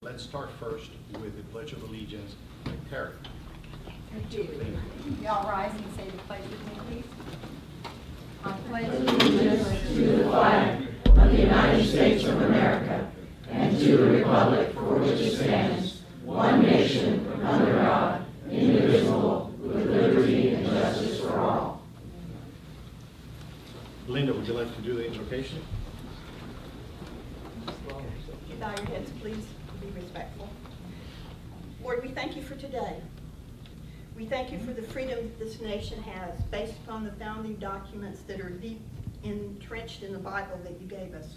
Let's start first with the Pledge of Allegiance by Terry. Thank you. Y'all rise and say the pledge with me, please. I pledge allegiance to the flag of the United States of America and to the republic for which it stands, one nation, under God, indivisible, with liberty and justice for all. Linda, would you like to do the invocation? You bow your heads, please. Be respectful. Lord, we thank you for today. We thank you for the freedom that this nation has based upon the founding documents that are deep entrenched in the Bible that you gave us.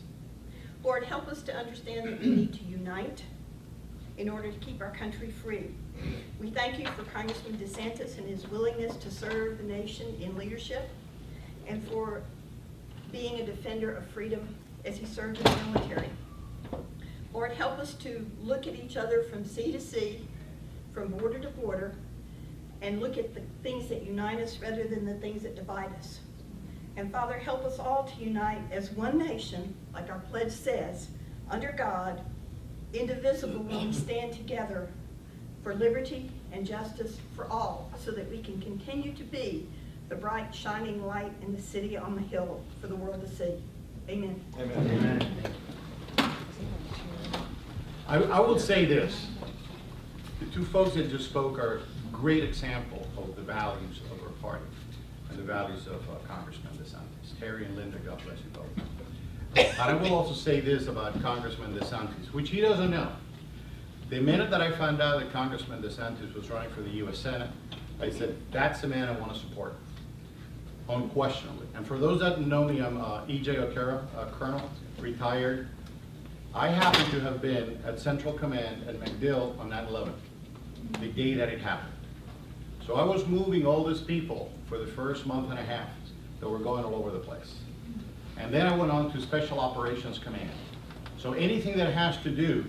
Lord, help us to understand that we need to unite in order to keep our country free. We thank you for Congressman DeSantis and his willingness to serve the nation in leadership and for being a defender of freedom as he served in the military. Lord, help us to look at each other from sea to sea, from border to border, and look at the things that unite us rather than the things that divide us. And Father, help us all to unite as one nation, like our pledge says, under God, indivisible when we stand together for liberty and justice for all, so that we can continue to be the bright, shining light in the city on the hill for the world to see. Amen. Amen. I will say this. The two folks that just spoke are a great example of the values of our party and the values of Congressman DeSantis. Terry and Linda, God bless you both. And I will also say this about Congressman DeSantis, which he doesn't know. The minute that I found out that Congressman DeSantis was running for the U.S. Senate, I said, that's the man I want to support, unquestionably. And for those that know me, I'm E.J. Otero, Colonel, retired. I happen to have been at Central Command at MacDill on 9/11, the day that it happened. So I was moving all these people for the first month and a half that were going all over the place. And then I went on to Special Operations Command. So anything that has to do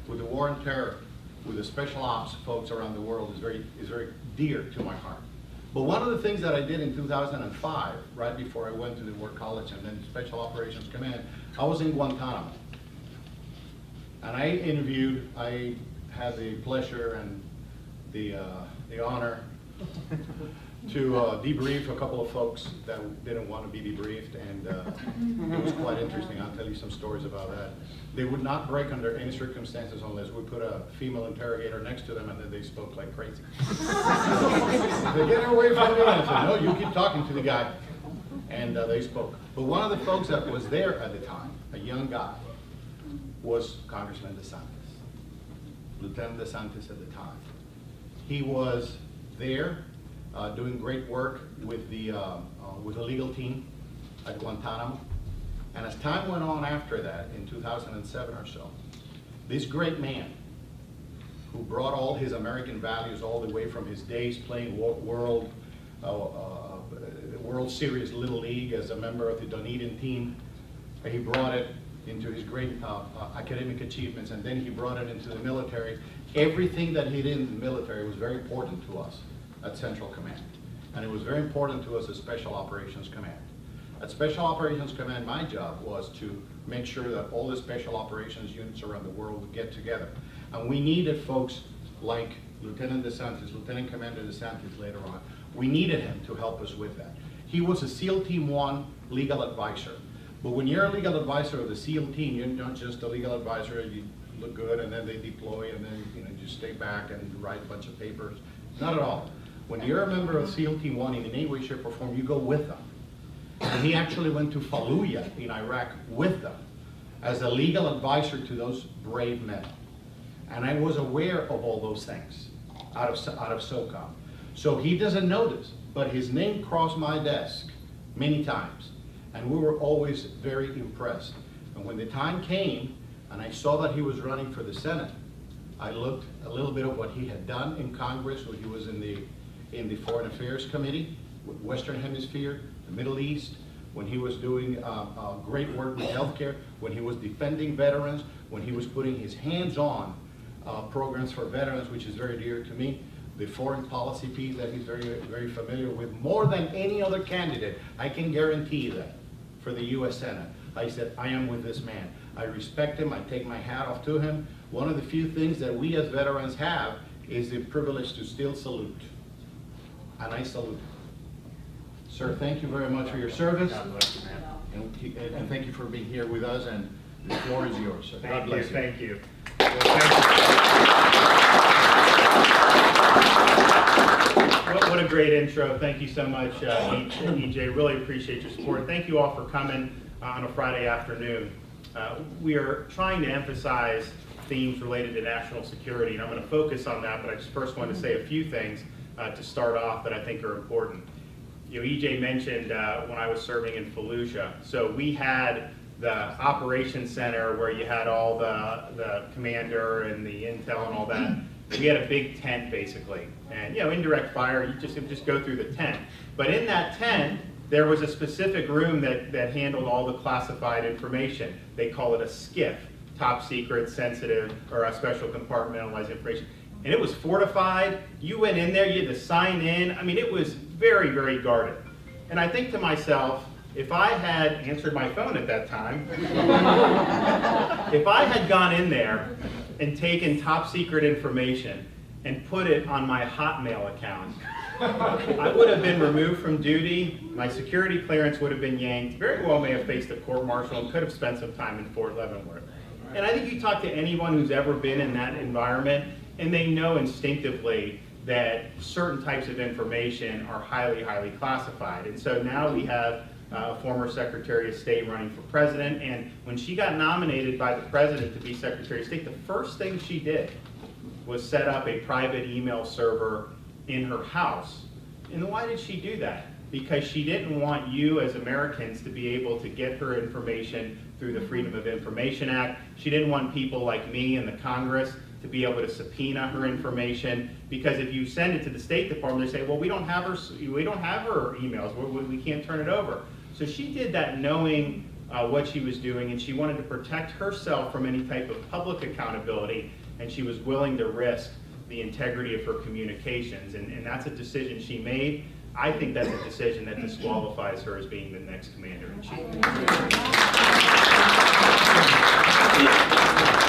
with the war on terror, with the special ops folks around the world is very dear to my heart. But one of the things that I did in 2005, right before I went to the War College and then Special Operations Command, I was in Guantanamo. And I had the pleasure and the honor to debrief a couple of folks that didn't want to be debriefed, and it was quite interesting. I'll tell you some stories about that. They would not break under any circumstances unless we put a female interrogator next to them and then they spoke like crazy. They get away from me, and I said, no, you keep talking to the guy. And they spoke. But one of the folks that was there at the time, a young guy, was Congressman DeSantis, Lieutenant DeSantis at the time. He was there doing great work with the legal team at Guantanamo. And as time went on after that, in 2007 or so, this great man who brought all his American values all the way from his days playing World Series Little League as a member of the Dunedin team, he brought it into his great academic achievements, and then he brought it into the military. Everything that he did in the military was very important to us at Central Command, and it was very important to us at Special Operations Command. At Special Operations Command, my job was to make sure that all the special operations units around the world would get together. And we needed folks like Lieutenant DeSantis, Lieutenant Commander DeSantis later on. We needed him to help us with that. He was a SEAL Team 1 legal advisor. But when you're a legal advisor of the SEAL team, you're not just a legal advisor, you look good and then they deploy and then you stay back and write a bunch of papers. Not at all. When you're a member of SEAL Team 1 in any way, shape, or form, you go with them. And he actually went to Fallujah in Iraq with them as a legal advisor to those brave men. And I was aware of all those things out of SOCOM. So he doesn't know this, but his name crossed my desk many times. And we were always very impressed. And when the time came, and I saw that he was running for the Senate, I looked a little bit of what he had done in Congress when he was in the Foreign Affairs Committee, Western Hemisphere, the Middle East, when he was doing great work with healthcare, when he was defending veterans, when he was putting his hands on programs for veterans, which is very dear to me. The foreign policy piece that he's very, very familiar with, more than any other candidate, I can guarantee that, for the U.S. Senate. I said, I am with this man. I respect him, I take my hat off to him. One of the few things that we as veterans have is the privilege to still salute. And I salute him. Sir, thank you very much for your service. God bless you, man. And thank you for being here with us, and the floor is yours, sir. God Thank you, bless you. thank you. Well, thank you. What a great intro. Thank you so much, EJ. Really appreciate your support. Thank you all for coming on a Friday afternoon. We are trying to emphasize themes related to national security, and I'm going to focus on that, but I just first want to say a few things to start off that I think are important. You know, EJ mentioned when I was serving in Fallujah, so we had the operations center where you had all the commander and the intel and all that. We had a big tent basically, and you know, indirect fire, you just go through the tent. But in that tent, there was a specific room that handled all the classified information. They call it a SCIF, top secret, sensitive, or a special compartmentalized information. And it was fortified. You went in there, you had to sign in. I mean, it was very, very guarded. And I think to myself, if I had answered my phone at that time, if I had gone in there and taken top secret information and put it on my Hotmail account, I would have been removed from duty, my security clearance would have been yanked, very well may have faced a court-martial and could have spent some time in Fort Leavenworth. And I think you talk to anyone who's ever been in that environment, and they know instinctively that certain types of information are highly, highly classified. And so now we have a former Secretary of State running for president, and when she got nominated by the president to be Secretary of State, the first thing she did was set up a private email server in her house. And why did she do that? Because she didn't want you as Americans to be able to get her information through the Freedom of Information Act. She didn't want people like me in the Congress to be able to subpoena her information, because if you send it to the State Department, they say, well, we don't have her emails, we can't turn it over. So she did that knowing what she was doing, and she wanted to protect herself from any type of public accountability, and she was willing to risk the integrity of her communications, and that's a decision she made. I think that's a decision that disqualifies her as being the next commander-in-chief.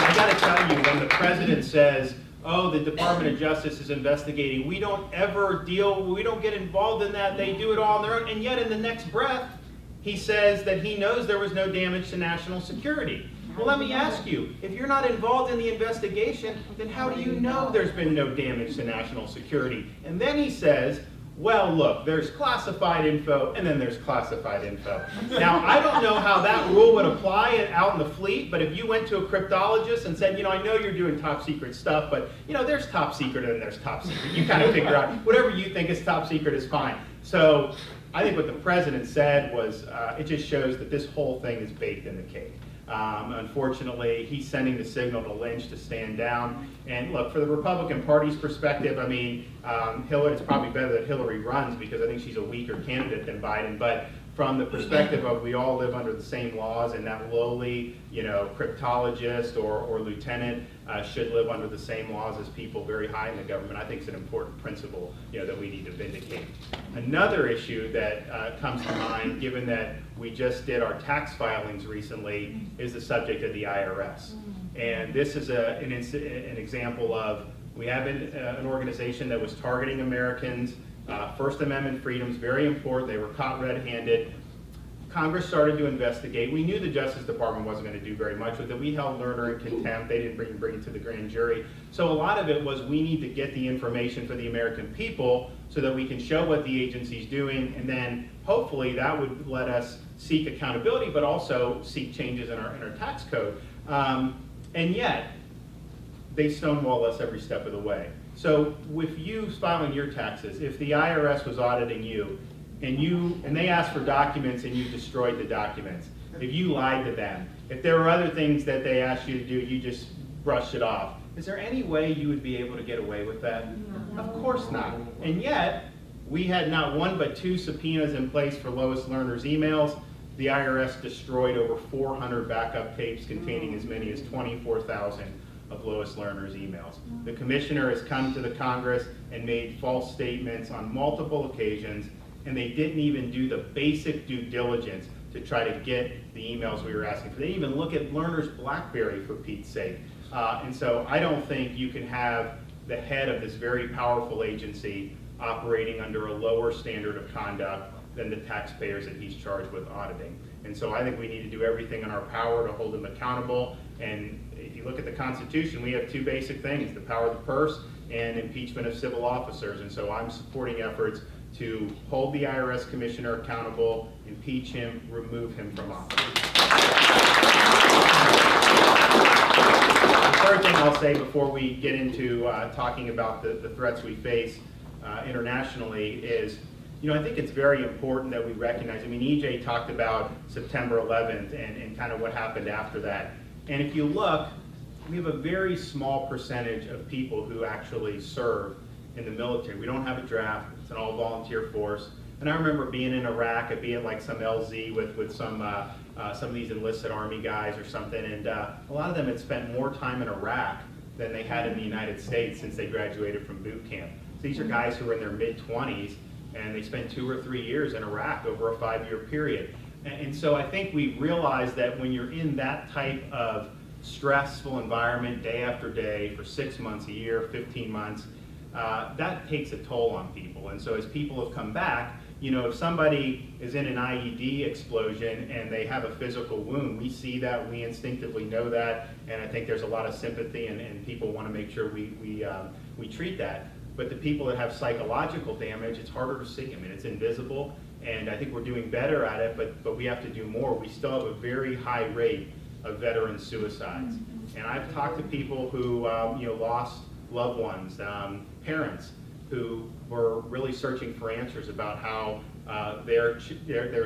I got to tell you, when the president says, oh, the Department of Justice is investigating, we don't get involved in that, they do it all on their own, and yet in the next breath, he says that he knows there was no damage to national security. Well, let me ask you, if you're not involved in the investigation, then how do you know there's been no damage to national security? And then he says, well, look, there's classified info, and then there's classified info. Now, I don't know how that rule would apply out in the fleet, but if you went to a cryptologist and said, you know, I know you're doing top secret stuff, but, you know, there's top secret and there's top secret. You kind of figure out whatever you think is top secret is fine. So I think what the president said was, it just shows that this whole thing is baked in the cake. Unfortunately, he's sending the signal to Lynch to stand down. And look, for the Republican Party's perspective, I mean, it's probably better that Hillary runs because I think she's a weaker candidate than Biden. But from the perspective of we all live under the same laws, and that lowly, you know, cryptologist or lieutenant should live under the same laws as people very high in the government, I think it's an important principle, you know, that we need to vindicate. Another issue that comes to mind, given that we just did our tax filings recently, is the subject of the IRS. And this is an example of, we have an organization that was targeting Americans, First Amendment freedoms, very important. They were caught red-handed. Congress started to investigate. We knew the Justice Department wasn't going to do very much with it. We held Lerner in contempt. They didn't bring it to the grand jury. So a lot of it was, we need to get the information for the American people so that we can show what the agency's doing, and then hopefully that would let us seek accountability, but also seek changes in our tax code. And yet, they stonewall us every step of the way. So with you filing your taxes, if the IRS was auditing you, and they asked for documents and you destroyed the documents, if you lied to them, if there were other things that they asked you to do, you just brushed it off, is there any way you would be able to get away with that? No. Of course not. And yet, we had not one but two subpoenas in place for Lois Lerner's emails. The IRS destroyed over 400 backup tapes containing as many as 24,000 of Lois Lerner's emails. The commissioner has come to the Congress and made false statements on multiple occasions, and they didn't even do the basic due diligence to try to get the emails we were asking for. They didn't even look at learners' BlackBerry, for Pete's sake. And so I don't think you can have the head of this very powerful agency operating under a lower standard of conduct than the taxpayers that he's charged with auditing. And so I think we need to do everything in our power to hold him accountable. And if you look at the Constitution, we have two basic things: the power of the purse and impeachment of civil officers. And so I'm supporting efforts to hold the IRS commissioner accountable, impeach him, remove him from office. The third thing I'll say before we get into talking about the threats we face internationally is, I think it's very important that we recognize, EJ talked about September 11th and kind of what happened after that. And if you look, we have a very small percentage of people who actually serve in the military. We don't have a draft. It's an all-volunteer force. And I remember being in Iraq, I'd be at like some LZ with some of these enlisted Army guys or something, and a lot of them had spent more time in Iraq than they had in the United States since they graduated from boot camp. So these are guys who are in their mid-20s, and they spent 2 or 3 years in Iraq over a 5-year period. And so I think we realize that when you're in that type of stressful environment day after day for 6 months, a year, 15 months, that takes a toll on people. And so as people have come back, if somebody is in an IED explosion and they have a physical wound, we see that, we instinctively know that, and I think there's a lot of sympathy, and people want to make sure we treat that. But the people that have psychological damage, it's harder to see. It's invisible, and I think we're doing better at it, but we have to do more. We still have a very high rate of veteran suicides. And I've talked to people who lost loved ones, parents who were really searching for answers about how their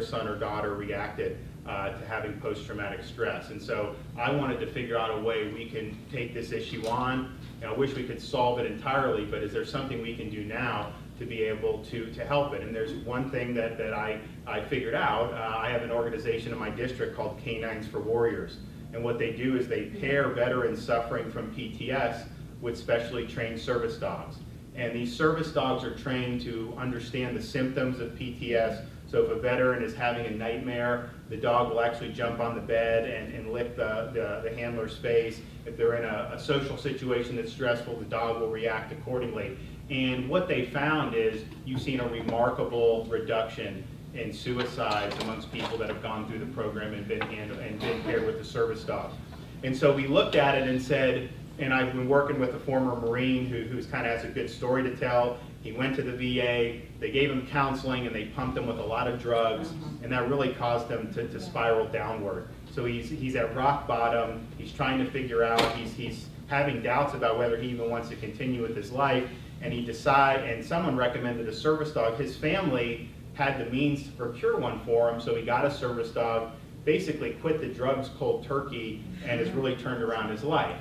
son or daughter reacted to having post-traumatic stress. And so I wanted to figure out a way we can take this issue on. I wish we could solve it entirely, but is there something we can do now to be able to help it? And there's one thing that I figured out. I have an organization in my district called Canines for Warriors. And what they do is they pair veterans suffering from PTS with specially trained service dogs. And these service dogs are trained to understand the symptoms of PTS. So if a veteran is having a nightmare, the dog will actually jump on the bed and lick the handler's face. If they're in a social situation that's stressful, the dog will react accordingly. And what they found is you've seen a remarkable reduction in suicides amongst people that have gone through the program and been paired with the service dog. And so we looked at it and said, and I've been working with a former Marine who's kind of has a good story to tell. He went to the VA, they gave him counseling, and they pumped him with a lot of drugs, and that really caused him to spiral downward. So he's at rock bottom, he's trying to figure out, he's having doubts about whether he even wants to continue with his life, and and someone recommended a service dog. His family had the means to procure one for him, so he got a service dog, basically quit the drugs cold turkey, and has really turned around his life.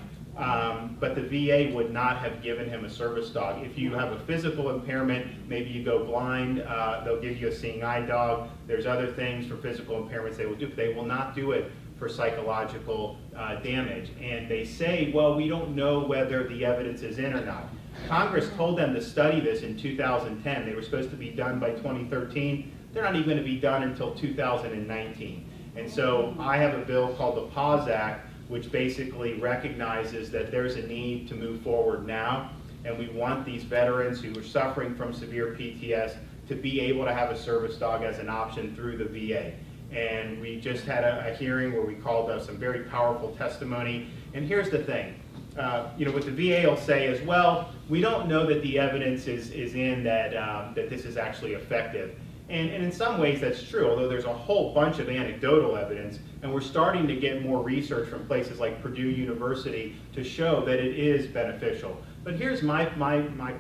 But the VA would not have given him a service dog. If you have a physical impairment, maybe you go blind, they'll give you a seeing eye dog. There's other things for physical impairments they will do, but they will not do it for psychological damage. And they say, well, we don't know whether the evidence is in or not. Congress told them to study this in 2010. They were supposed to be done by 2013. They're not even going to be done until 2019. And so I have a bill called the PAUSE Act, which basically recognizes that there's a need to move forward now, and we want these veterans who are suffering from severe PTS to be able to have a service dog as an option through the VA. And we just had a hearing where we called some very powerful testimony. And here's the thing, what the VA will say is, well, we don't know that the evidence is in that this is actually effective. And in some ways that's true, although there's a whole bunch of anecdotal evidence, and we're starting to get more research from places like Purdue University to show that it is beneficial. But here's my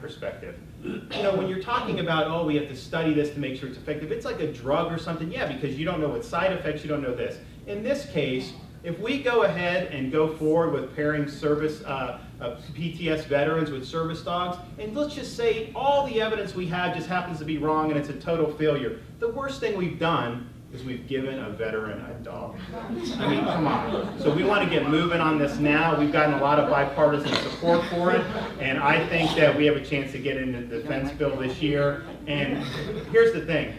perspective. When you're talking about, oh, we have to study this to make sure it's effective, it's like a drug or something, yeah, because you don't know what side effects, you don't know this. In this case, if we go ahead and go forward with pairing service PTS veterans with service dogs, and let's just say all the evidence we have just happens to be wrong and it's a total failure, the worst thing we've done is we've given a veteran a dog. I mean, come on. So we want to get moving on this now. We've gotten a lot of bipartisan support for it, and I think that we have a chance to get into the defense bill this year. And here's the thing.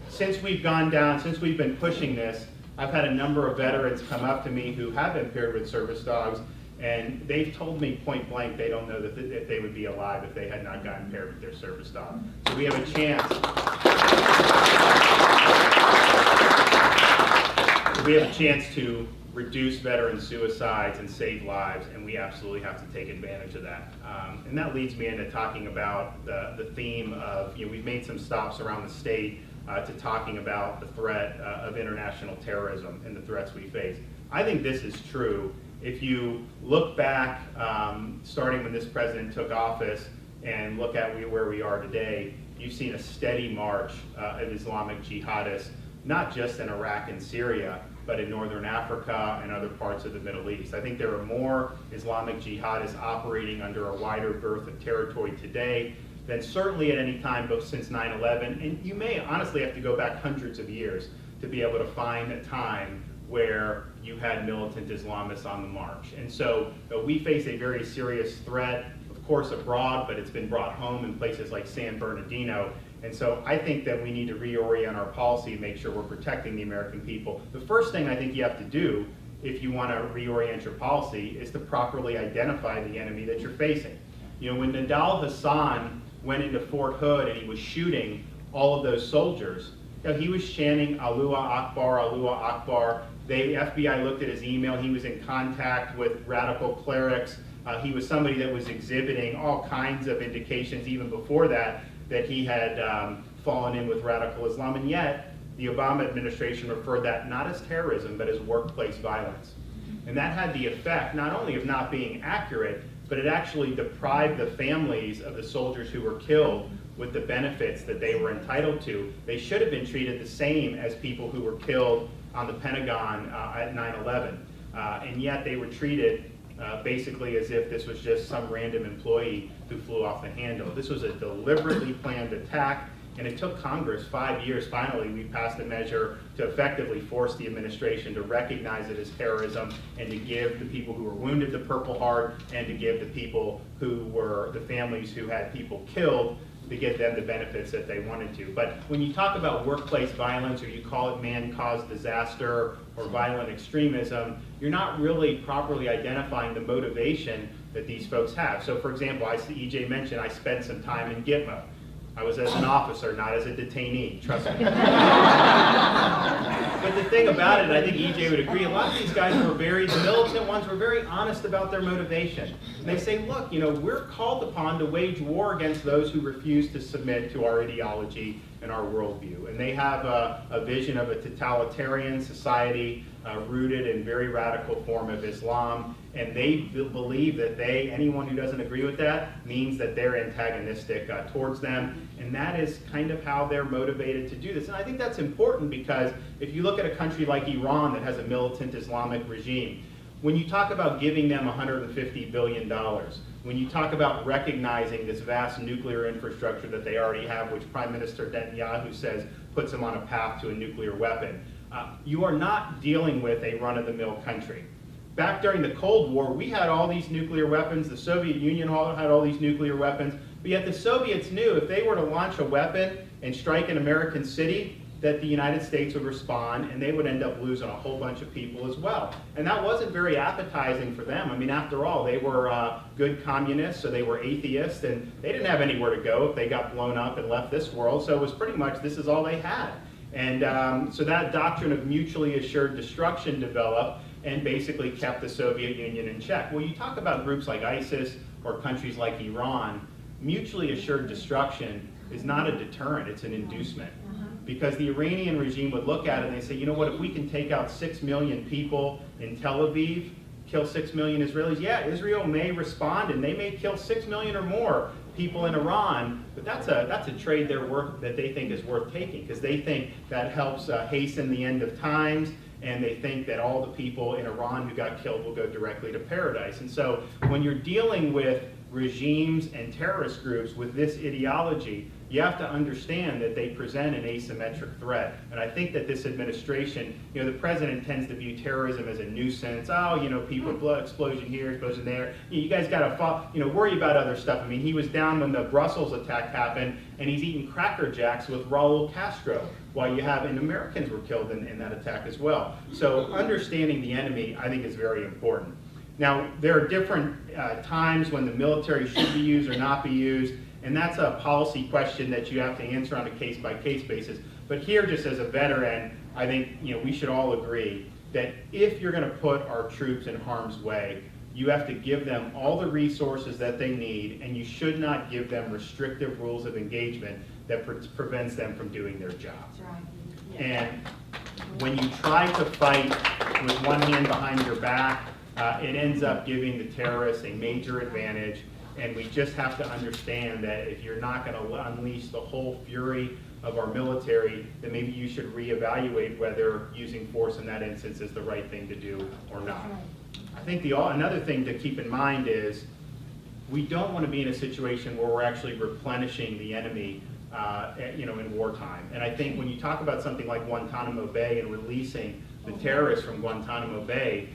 Since we've been pushing this, I've had a number of veterans come up to me who have been paired with service dogs, and they've told me point blank they don't know that if they would be alive if they had not gotten paired with their service dog. So we have a chance. We have a chance to reduce veteran suicides and save lives, and we absolutely have to take advantage of that. And that leads me into talking about the theme of, we've made some stops around the state to talking about the threat of international terrorism and the threats we face. I think this is true. If you look back, starting when this president took office, and look at where we are today, you've seen a steady march of Islamic jihadists, not just in Iraq and Syria, but in Northern Africa and other parts of the Middle East. I think there are more Islamic jihadists operating under a wider berth of territory today than certainly at any time since 9/11. And you may honestly have to go back hundreds of years to be able to find a time where you had militant Islamists on the march. And so we face a very serious threat, of course abroad, but it's been brought home in places like San Bernardino. And so I think that we need to reorient our policy and make sure we're protecting the American people. The first thing I think you have to do if you want to reorient your policy is to properly identify the enemy that you're facing. When Nidal Hassan went into Fort Hood and he was shooting all of those soldiers, he was chanting Allah Akbar, Allah Akbar. The FBI looked at his email. He was in contact with radical clerics. He was somebody that was exhibiting all kinds of indications even before that he had fallen in with radical Islam. And yet, the Obama administration referred that not as terrorism, but as workplace violence. And that had the effect not only of not being accurate, but it actually deprived the families of the soldiers who were killed with the benefits that they were entitled to. They should have been treated the same as people who were killed on the Pentagon at 9/11. And yet they were treated basically as if this was just some random employee who flew off the handle. This was a deliberately planned attack, and it took Congress 5 years. Finally, we passed a measure to effectively force the administration to recognize it as terrorism and to give the people who were wounded the Purple Heart and to give the people who were the families who had people killed, to give them the benefits that they wanted to. But when you talk about workplace violence, or you call it man-caused disaster or violent extremism, you're not really properly identifying the motivation that these folks have. So for example, EJ mentioned I spent some time in Gitmo. I was as an officer, not as a detainee, trust me. But the thing about it, I think EJ would agree, a lot of these guys the militant ones were very honest about their motivation. And they say, look, we're called upon to wage war against those who refuse to submit to our ideology and our worldview. And they have a vision of a totalitarian society rooted in very radical form of Islam. And they believe that anyone who doesn't agree with that means that they're antagonistic towards them. And that is kind of how they're motivated to do this. And I think that's important because if you look at a country like Iran that has a militant Islamic regime, when you talk about giving them $150 billion, when you talk about recognizing this vast nuclear infrastructure that they already have, which Prime Minister Netanyahu says puts them on a path to a nuclear weapon, you are not dealing with a run-of-the-mill country. Back during the Cold War, we had all these nuclear weapons. The Soviet Union had all these nuclear weapons. But yet the Soviets knew if they were to launch a weapon and strike an American city, that the United States would respond and they would end up losing a whole bunch of people as well. And that wasn't very appetizing for them. I mean, after all, they were good communists, so they were atheists, and they didn't have anywhere to go if they got blown up and left this world. So it was pretty much this is all they had. And so that doctrine of mutually assured destruction developed and basically kept the Soviet Union in check. Well, you talk about groups like ISIS or countries like Iran, mutually assured destruction is not a deterrent, it's an inducement. Because the Iranian regime would look at it and they say, you know what, if we can take out 6 million people in Tel Aviv, kill 6 million Israelis, yeah, Israel may respond and they may kill 6 million or more people in Iran, but that's a trade that they think is worth taking, because they think that helps hasten the end of times, and they think that all the people in Iran who got killed will go directly to paradise. And so when you're dealing with regimes and terrorist groups with this ideology, you have to understand that they present an asymmetric threat. And I think that this administration, the president tends to view terrorism as a nuisance. Oh, people, blood explosion here, explosion there. You guys got to, worry about other stuff. I mean, he was down when the Brussels attack happened, and he's eating Cracker Jacks with Raul Castro, while and Americans were killed in that attack as well. So understanding the enemy, I think, is very important. Now, there are different times when the military should be used or not be used, and that's a policy question that you have to answer on a case-by-case basis. But here, just as a veteran, I think we should all agree that if you're going to put our troops in harm's way, you have to give them all the resources that they need, and you should not give them restrictive rules of engagement that prevents them from doing their job. That's right. And when you try to fight with one hand behind your back, it ends up giving the terrorists a major advantage. And we just have to understand that if you're not going to unleash the whole fury of our military, then maybe you should reevaluate whether using force in that instance is the right thing to do or not. I think another thing to keep in mind is we don't want to be in a situation where we're actually replenishing the enemy in wartime. And I think when you talk about something like Guantanamo Bay and releasing the terrorists from Guantanamo Bay,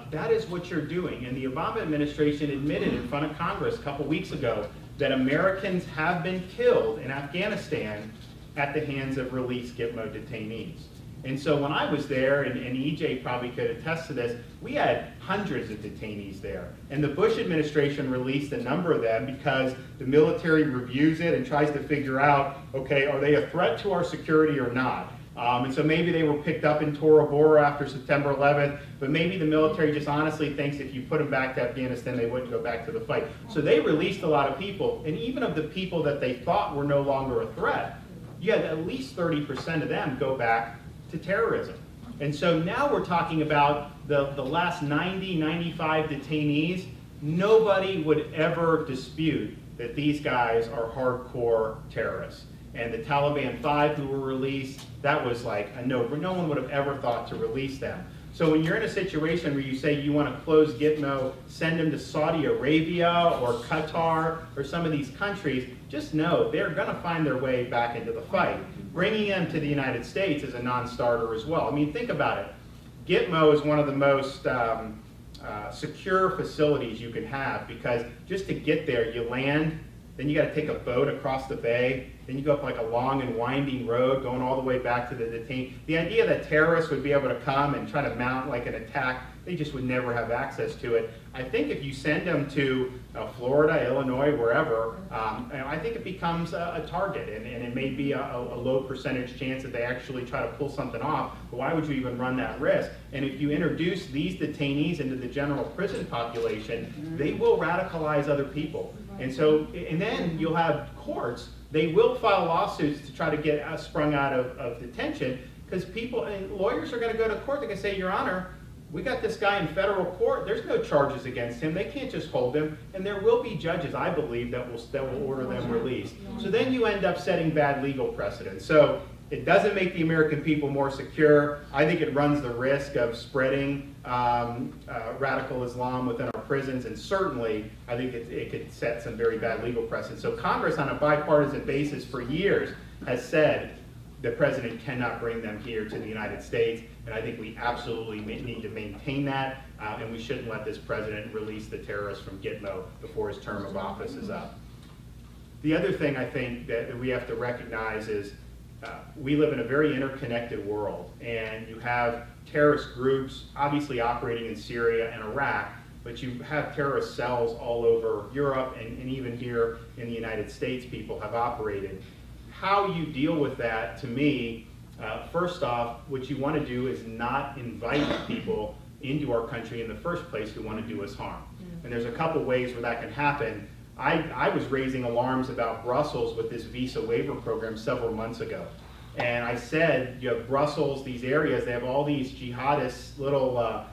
that is what you're doing. And the Obama administration admitted in front of Congress a couple weeks ago that Americans have been killed in Afghanistan at the hands of released Gitmo detainees. And so when I was there, and EJ probably could attest to this, we had hundreds of detainees there. And the Bush administration released a number of them because the military reviews it and tries to figure out, okay, are they a threat to our security or not? And so maybe they were picked up in Tora Bora after September 11th, but maybe the military just honestly thinks if you put them back to Afghanistan, they wouldn't go back to the fight. So they released a lot of people, and even of the people that they thought were no longer a threat, you had at least 30% of them go back to terrorism. And so now we're talking about the last 90, 95 detainees. Nobody would ever dispute that these guys are hardcore terrorists. And the Taliban 5 who were released, that was like a no one would have ever thought to release them. So when you're in a situation where you say you want to close Gitmo, send them to Saudi Arabia or Qatar or some of these countries, just know they're going to find their way back into the fight. Bringing them to the United States is a non-starter as well. I mean, think about it. Gitmo is one of the most secure facilities you can have, because just to get there, you land, then you got to take a boat across the bay, then you go up like a long and winding road going all the way back to the detainee. The idea that terrorists would be able to come and try to mount like an attack, they just would never have access to it. I think if you send them to Florida, Illinois, wherever, I think it becomes a target, and it may be a low percentage chance that they actually try to pull something off, but why would you even run that risk? And if you introduce these detainees into the general prison population, they will radicalize other people. And then you'll have courts, they will file lawsuits to try to get sprung out of detention, because people and lawyers are going to go to court. They're going to say, Your Honor, we got this guy in federal court. There's no charges against him. They can't just hold him. And there will be judges, I believe, that will order them released. So then you end up setting bad legal precedents. So it doesn't make the American people more secure. I think it runs the risk of spreading radical Islam within our prisons, and certainly I think it could set some very bad legal precedents. So Congress, on a bipartisan basis for years, has said the president cannot bring them here to the United States, and I think we absolutely need to maintain that, and we shouldn't let this president release the terrorists from Gitmo before his term of office is up. The other thing I think that we have to recognize is we live in a very interconnected world, and you have terrorist groups obviously operating in Syria and Iraq, but you have terrorist cells all over Europe, and even here in the United States, people have operated. How you deal with that, to me, first off, what you want to do is not invite people into our country in the first place who want to do us harm. And there's a couple ways where that can happen. I was raising alarms about Brussels with this visa waiver program several months ago. And I said, you have Brussels, these areas, they have all these jihadist little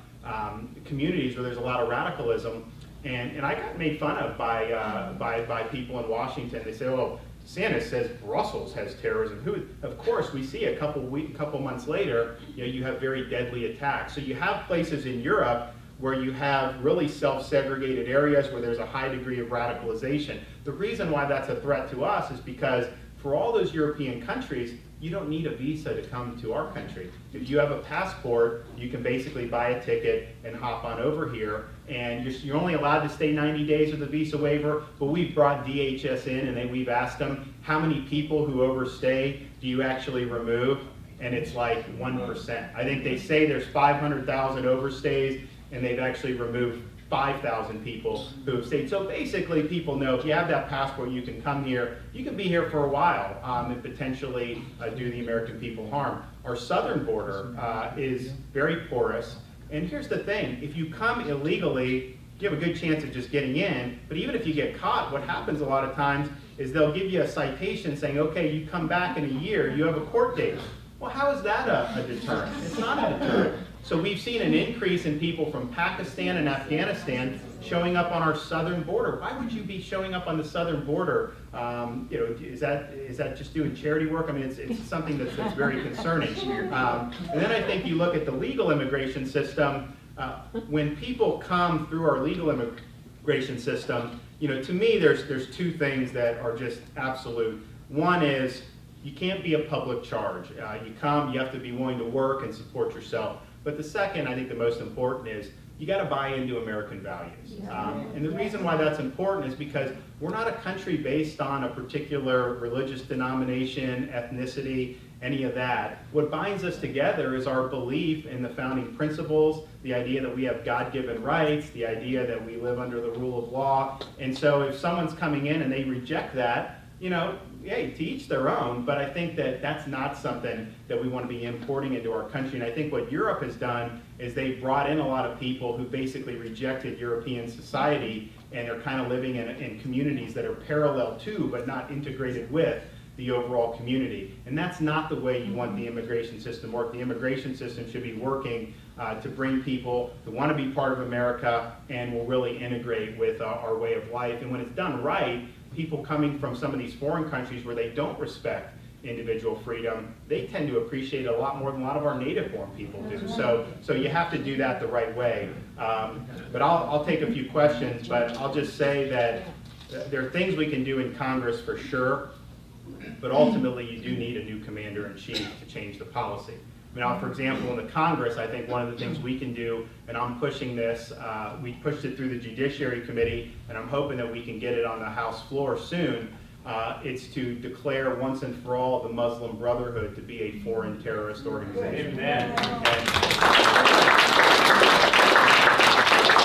communities where there's a lot of radicalism. And I got made fun of by people in Washington. They say, oh, DeSantis says Brussels has terrorism. Of course, we see a couple months later, you have very deadly attacks. So you have places in Europe where you have really self-segregated areas where there's a high degree of radicalization. The reason why that's a threat to us is because for all those European countries, you don't need a visa to come to our country. If you have a passport, you can basically buy a ticket and hop on over here, and you're only allowed to stay 90 days with a visa waiver, but we've brought DHS in and we've asked them, how many people who overstay do you actually remove? And it's like 1%. I think they say there's 500,000 overstays, and they've actually removed 5,000 people who have stayed. So basically, people know if you have that passport, you can come here. You can be here for a while and potentially do the American people harm. Our southern border is very porous. And here's the thing, if you come illegally, you have a good chance of just getting in. But even if you get caught, what happens a lot of times is they'll give you a citation saying, okay, you come back in a year, you have a court date. Well, how is that a deterrent? It's not a deterrent. So we've seen an increase in people from Pakistan and Afghanistan showing up on our southern border. Why would you be showing up on the southern border? Is that just doing charity work? I mean, it's something that's very concerning. And then I think you look at the legal immigration system. When people come through our legal immigration system, to me, there's two things that are just absolute. One is you can't be a public charge. You come, you have to be willing to work and support yourself. But the second, I think the most important is you got to buy into American values. And the reason why that's important is because we're not a country based on a particular religious denomination, ethnicity, any of that. What binds us together is our belief in the founding principles, the idea that we have God-given rights, the idea that we live under the rule of law. And so if someone's coming in and they reject that, hey, to each their own, but I think that that's not something that we want to be importing into our country. And I think what Europe has done is they've brought in a lot of people who basically rejected European society, and they're kind of living in communities that are parallel to, but not integrated with, the overall community. And that's not the way you want the immigration system to work. The immigration system should be working to bring people who want to be part of America and will really integrate with our way of life. And when it's done right, people coming from some of these foreign countries where they don't respect individual freedom, they tend to appreciate it a lot more than a lot of our native-born people do. So you have to do that the right way. But I'll take a few questions, but I'll just say that there are things we can do in Congress for sure, but ultimately you do need a new commander-in-chief to change the policy. For example, in the Congress, I think one of the things we can do, and I'm pushing this, we pushed it through the Judiciary Committee, and I'm hoping that we can get it on the House floor soon. It's to declare once and for all the Muslim Brotherhood to be a foreign terrorist organization. Amen.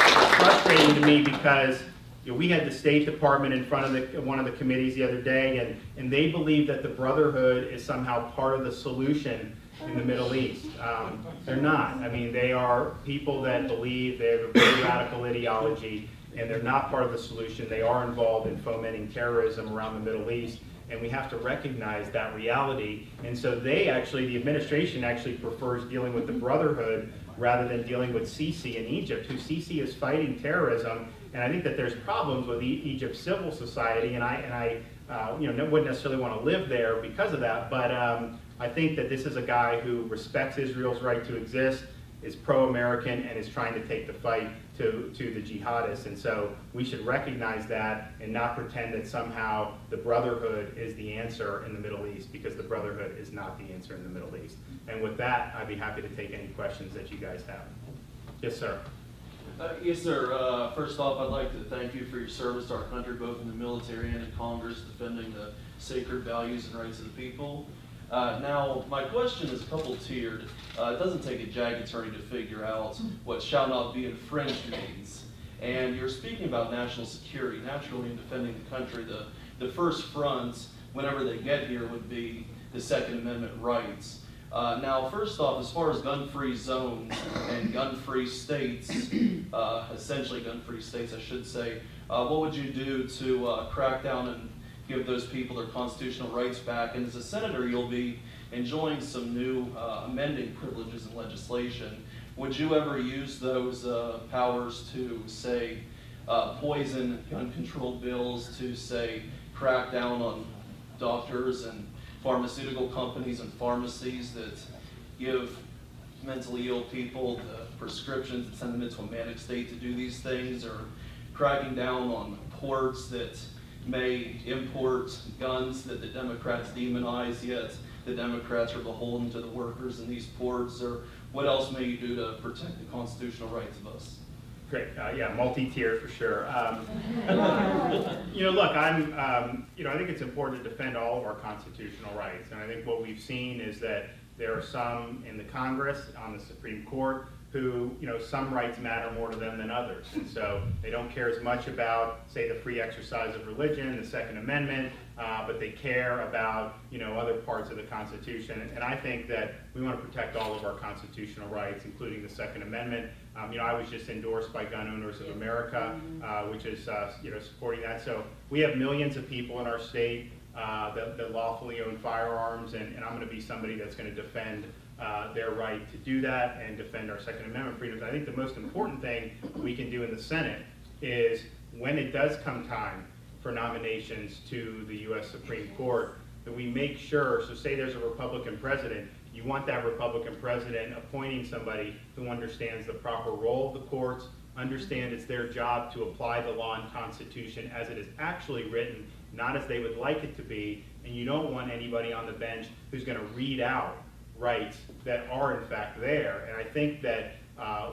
It's frustrating to me because we had the State Department in front of one of the committees the other day, and they believe that the Brotherhood is somehow part of the solution in the Middle East. They're not. They are people that believe they have a very radical ideology, and they're not part of the solution. They are involved in fomenting terrorism around the Middle East, and we have to recognize that reality. And so the administration actually prefers dealing with the Brotherhood rather than dealing with Sisi in Egypt, who Sisi is fighting terrorism. And I think that there's problems with Egypt's civil society, and I wouldn't necessarily want to live there because of that, but I think that this is a guy who respects Israel's right to exist, is pro-American, and is trying to take the fight to the jihadists. And so we should recognize that and not pretend that somehow the Brotherhood is the answer in the Middle East, because the Brotherhood is not the answer in the Middle East. And with that, I'd be happy to take any questions that you guys have. Yes, sir. Yes, sir. First off, I'd like to thank you for your service to our country, both in the military and in Congress, defending the sacred values and rights of the people. Now, my question is a couple tiered. It doesn't take a jagged attorney to figure out what shall not be infringed means. And you're speaking about national security. Naturally, in defending the country, the first front, whenever they get here, would be the Second Amendment rights. Now, first off, as far as gun-free zones and gun-free states, essentially gun-free states, I should say, what would you do to crack down and give those people their constitutional rights back? And as a senator, you'll be enjoying some new amending privileges in legislation. Would you ever use those powers to, say, poison gun-controlled bills, to, say, crack down on doctors and pharmaceutical companies and pharmacies that give mentally ill people the prescriptions that send them into a manic state to do these things, or cracking down on ports that may import guns that the Democrats demonize, yet the Democrats are beholden to the workers in these ports? Or what else may you do to protect the constitutional rights of us? Great, yeah, multi-tier for sure. Look, I think it's important to defend all of our constitutional rights. And I think what we've seen is that there are some in the Congress, on the Supreme Court, who, some rights matter more to them than others. And so they don't care as much about, say, the free exercise of religion, the Second Amendment, but they care about, other parts of the Constitution. And I think that we want to protect all of our constitutional rights, including the Second Amendment. I was just endorsed by Gun Owners of America, which is, supporting that. So we have millions of people in our state that lawfully own firearms, and I'm going to be somebody that's going to defend their right to do that and defend our Second Amendment freedoms. I think the most important thing we can do in the Senate is, when it does come time for nominations to the U.S. Supreme Court, that we make sure, so say there's a Republican president, you want that Republican president appointing somebody who understands the proper role of the courts, understand it's their job to apply the law and Constitution as it is actually written, not as they would like it to be, and you don't want anybody on the bench who's going to read out rights that are in fact there. And I think that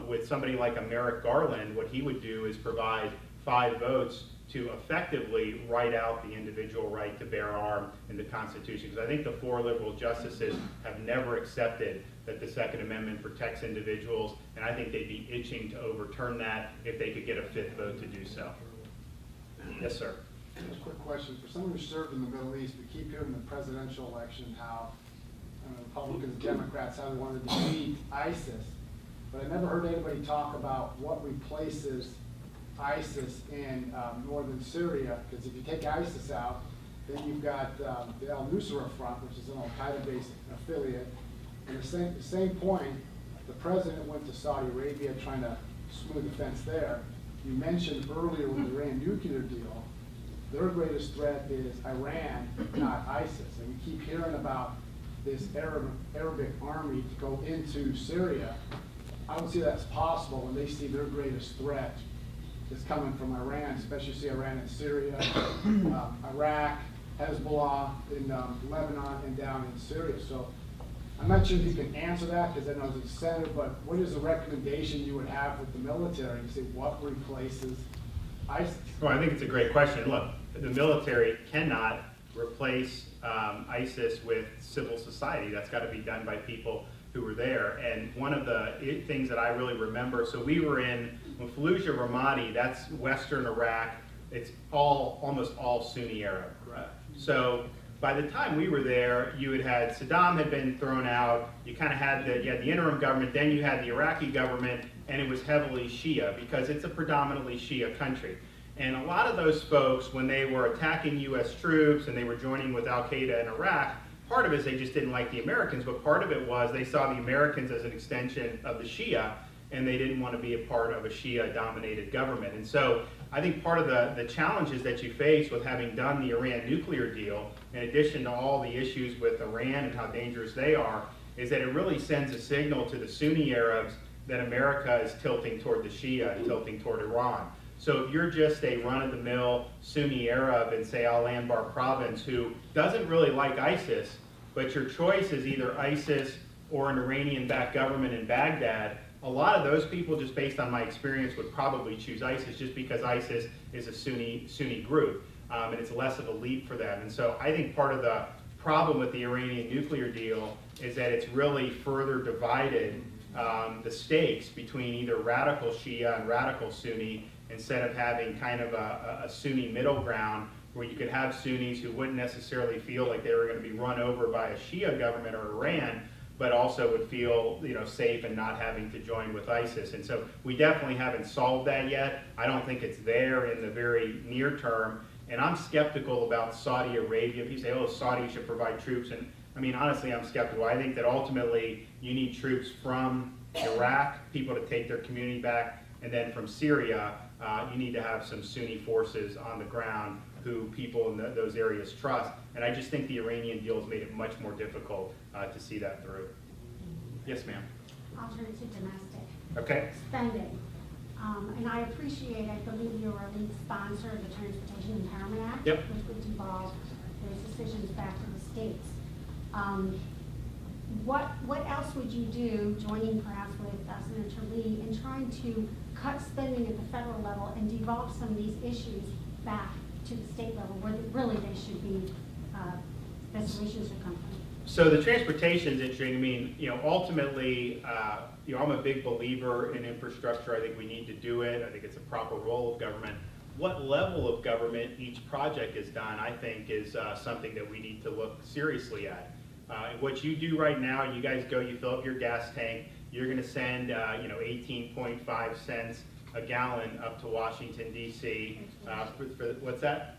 with somebody like a Merrick Garland, what he would do is provide 5 votes to effectively write out the individual right to bear arms in the Constitution. Because I think the 4 liberal justices have never accepted that the Second Amendment protects individuals, and I think they'd be itching to overturn that if they could get a 5th vote to do so. Yes, sir. Just a quick question. For someone who served in the Middle East, we keep hearing in the presidential election how Republicans, Democrats, how they want to defeat ISIS. But I never heard anybody talk about what replaces ISIS in northern Syria, because if you take ISIS out, then you've got the al-Nusra Front, which is an al-Qaeda-based affiliate. And the same point, the president went to Saudi Arabia trying to smooth the fence there. You mentioned earlier with the Iran nuclear deal, their greatest threat is Iran, not ISIS. And we keep hearing about this Arabic army to go into Syria. I don't see that's possible when they see their greatest threat is coming from Iran, especially see Iran in Syria, Iraq, Hezbollah in Lebanon, and down in Syria. So I'm not sure if you can answer that, because I know it's a senator, but what is the recommendation you would have with the military to say what replaces ISIS? Well, I think it's a great question. Look, the military cannot replace ISIS with civil society. That's got to be done by people who were there. And one of the things that I really remember, so we were in Fallujah, Ramadi, that's western Iraq. It's almost all Sunni Arab. So by the time we were there, you had Saddam had been thrown out. You kind of had the interim government. Then you had the Iraqi government, and it was heavily Shia because it's a predominantly Shia country. And a lot of those folks, when they were attacking U.S. troops and they were joining with al-Qaeda in Iraq, part of it is they just didn't like the Americans, but part of it was they saw the Americans as an extension of the Shia, and they didn't want to be a part of a Shia-dominated government. And so I think part of the challenges that you face with having done the Iran nuclear deal, in addition to all the issues with Iran and how dangerous they are, is that it really sends a signal to the Sunni Arabs that America is tilting toward the Shia and tilting toward Iran. So if you're just a run-of-the-mill Sunni Arab in, say, Al-Anbar province who doesn't really like ISIS, but your choice is either ISIS or an Iranian-backed government in Baghdad, a lot of those people, just based on my experience, would probably choose ISIS just because ISIS is a Sunni group, and it's less of a leap for them. And so I think part of the problem with the Iranian nuclear deal is that it's really further divided the stakes between either radical Shia and radical Sunni, instead of having kind of a Sunni middle ground where you could have Sunnis who wouldn't necessarily feel like they were going to be run over by a Shia government or Iran, but also would feel safe and not having to join with ISIS. And so we definitely haven't solved that yet. I don't think it's there in the very near term. And I'm skeptical about Saudi Arabia. People say, oh, Saudi should provide troops. And I mean, honestly, I'm skeptical. I think that ultimately you need troops from Iraq, people to take their community back, and then from Syria, you need to have some Sunni forces on the ground who people in those areas trust. And I just think the Iranian deal has made it much more difficult to see that through. Yes, ma'am. I'll turn to domestic Okay. spending. And I appreciate, I believe you're a lead sponsor of the Transportation Empowerment Act. Yep. Which would devolve those decisions back to the states. What else would you do, joining perhaps with Senator Lee, in trying to cut spending at the federal level and devolve some of these issues back to the state level, where really they should be, the solutions should come from? So the transportation's interesting. I mean, ultimately, I'm a big believer in infrastructure. I think we need to do it. I think it's a proper role of government. What level of government each project is done, I think, is something that we need to look seriously at. What you do right now, you guys go, you fill up your gas tank, you're going to send, 18.5 cents a gallon up to Washington, D.C. For what's that?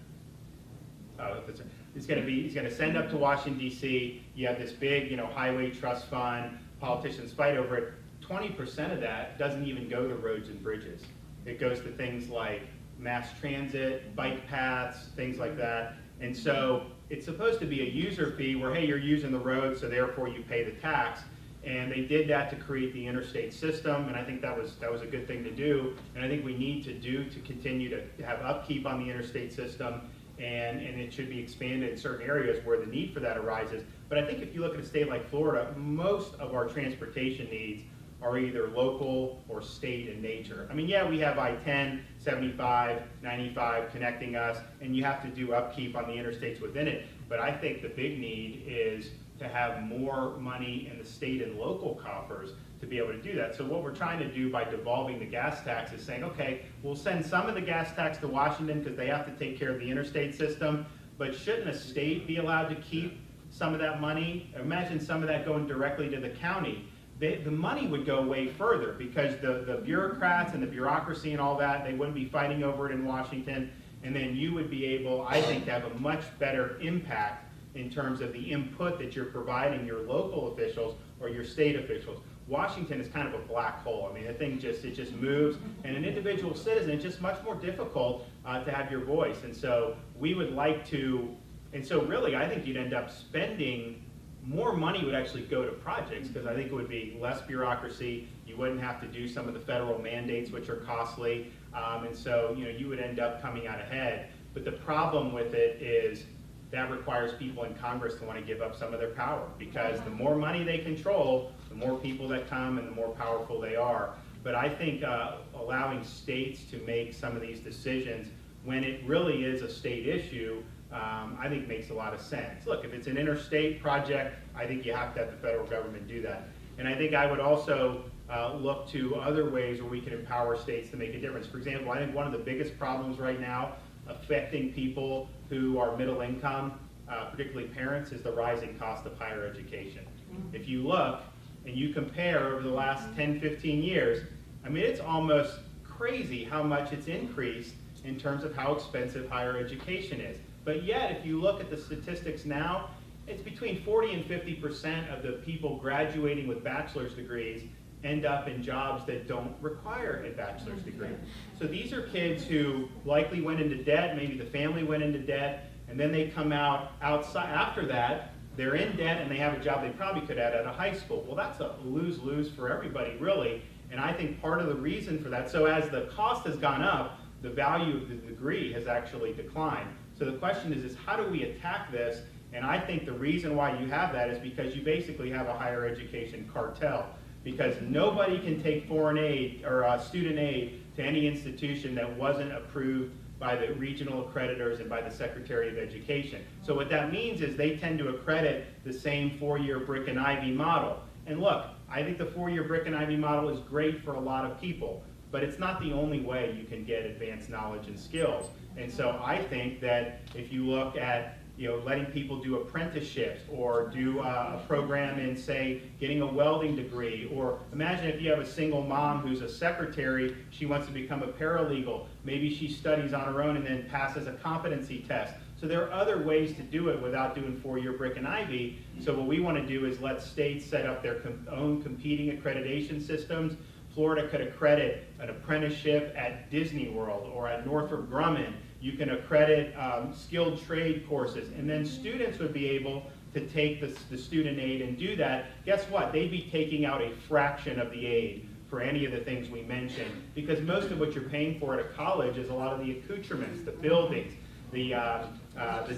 He's going to send up to Washington, D.C. You have this big, highway trust fund. Politicians fight over it. 20% of that doesn't even go to roads and bridges. It goes to things like mass transit, bike paths, things like that. And so it's supposed to be a user fee where, hey, you're using the road, so therefore you pay the tax. And they did that to create the interstate system, and I think that was a good thing to do. And I think we need to continue to have upkeep on the interstate system, and it should be expanded in certain areas where the need for that arises. But I think if you look at a state like Florida, most of our transportation needs are either local or state in nature. I mean, yeah, we have I-10, 75, 95 connecting us, and you have to do upkeep on the interstates within it. But I think the big need is to have more money in the state and local coffers to be able to do that. So what we're trying to do by devolving the gas tax is saying, okay, we'll send some of the gas tax to Washington because they have to take care of the interstate system, but shouldn't a state be allowed to keep some of that money? Imagine some of that going directly to the county. The money would go way further because the bureaucrats and the bureaucracy and all that, they wouldn't be fighting over it in Washington, and then you would be able, I think, to have a much better impact in terms of the input that you're providing your local officials or your state officials. Washington is kind of a black hole. I mean, the thing just moves, and an individual citizen, it's just much more difficult to have your voice. And so we would like to, and so really, I think you'd end up spending more money would actually go to projects because I think it would be less bureaucracy. You wouldn't have to do some of the federal mandates, which are costly, and so you would end up coming out ahead. But the problem with it is that requires people in Congress to want to give up some of their power, because the more money they control, the more people that come and the more powerful they are. But I think allowing states to make some of these decisions when it really is a state issue, I think makes a lot of sense. Look, if it's an interstate project, I think you have to have the federal government do that. And I think I would also look to other ways where we can empower states to make a difference. For example, I think one of the biggest problems right now affecting people who are middle income, particularly parents, is the rising cost of higher education. If you look and you compare over the last 10, 15 years, I mean, it's almost crazy how much it's increased in terms of how expensive higher education is. But yet, if you look at the statistics now, it's between 40 and 50% of the people graduating with bachelor's degrees end up in jobs that don't require a bachelor's degree. So these are kids who likely went into debt, maybe the family went into debt, and then they come out outside after that, they're in debt and they have a job they probably could have at a high school. Well, that's a lose-lose for everybody, really. And I think part of the reason for that, so as the cost has gone up, the value of the degree has actually declined. So the question is how do we attack this? And I think the reason why you have that is because you basically have a higher education cartel. Because nobody can take foreign aid or student aid to any institution that wasn't approved by the regional accreditors and by the Secretary of Education. So what that means is they tend to accredit the same four-year brick and ivy model. And look, I think the four-year brick and ivy model is great for a lot of people, but it's not the only way you can get advanced knowledge and skills. And so I think that if you look at letting people do apprenticeships or do a program in, say, getting a welding degree, or imagine if you have a single mom who's a secretary, she wants to become a paralegal. Maybe she studies on her own and then passes a competency test. So there are other ways to do it without doing four-year brick and ivy. So what we want to do is let states set up their own competing accreditation systems. Florida could accredit an apprenticeship at Disney World or at Northrop Grumman. You can accredit skilled trade courses, and then students would be able to take the student aid and do that. Guess what? They'd be taking out a fraction of the aid for any of the things we mentioned, because most of what you're paying for at a college is a lot of the accoutrements, the buildings, the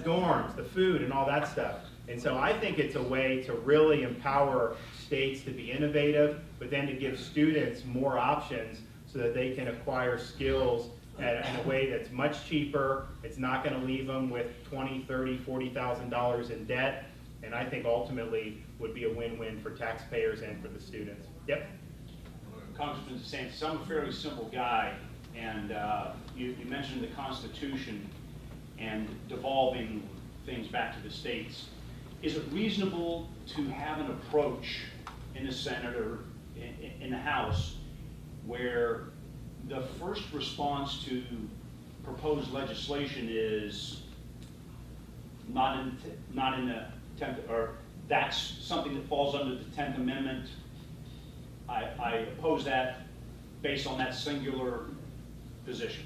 dorms, the food, and all that stuff. And so I think it's a way to really empower states to be innovative, but then to give students more options so that they can acquire skills in a way that's much cheaper. It's not going to leave them with $20,000, $30,000, $40,000 in debt, and I think ultimately would be a win-win for taxpayers and for the students. Yep. Congressman DeSantis, I'm a fairly simple guy, and you mentioned the Constitution and devolving things back to the states. Is it reasonable to have an approach in the Senate or in the House where the first response to proposed legislation is not in the 10th, or that's something that falls under the 10th Amendment? I oppose that based on that singular position.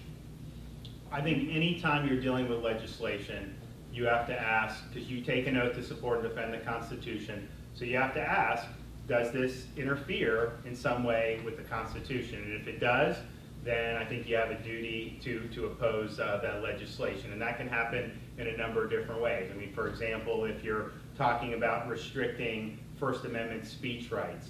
I think anytime you're dealing with legislation, you have to ask, because you take an oath to support and defend the Constitution, so you have to ask, does this interfere in some way with the Constitution? And if it does, then I think you have a duty to oppose that legislation. And that can happen in a number of different ways. I mean, for example, if you're talking about restricting First Amendment speech rights,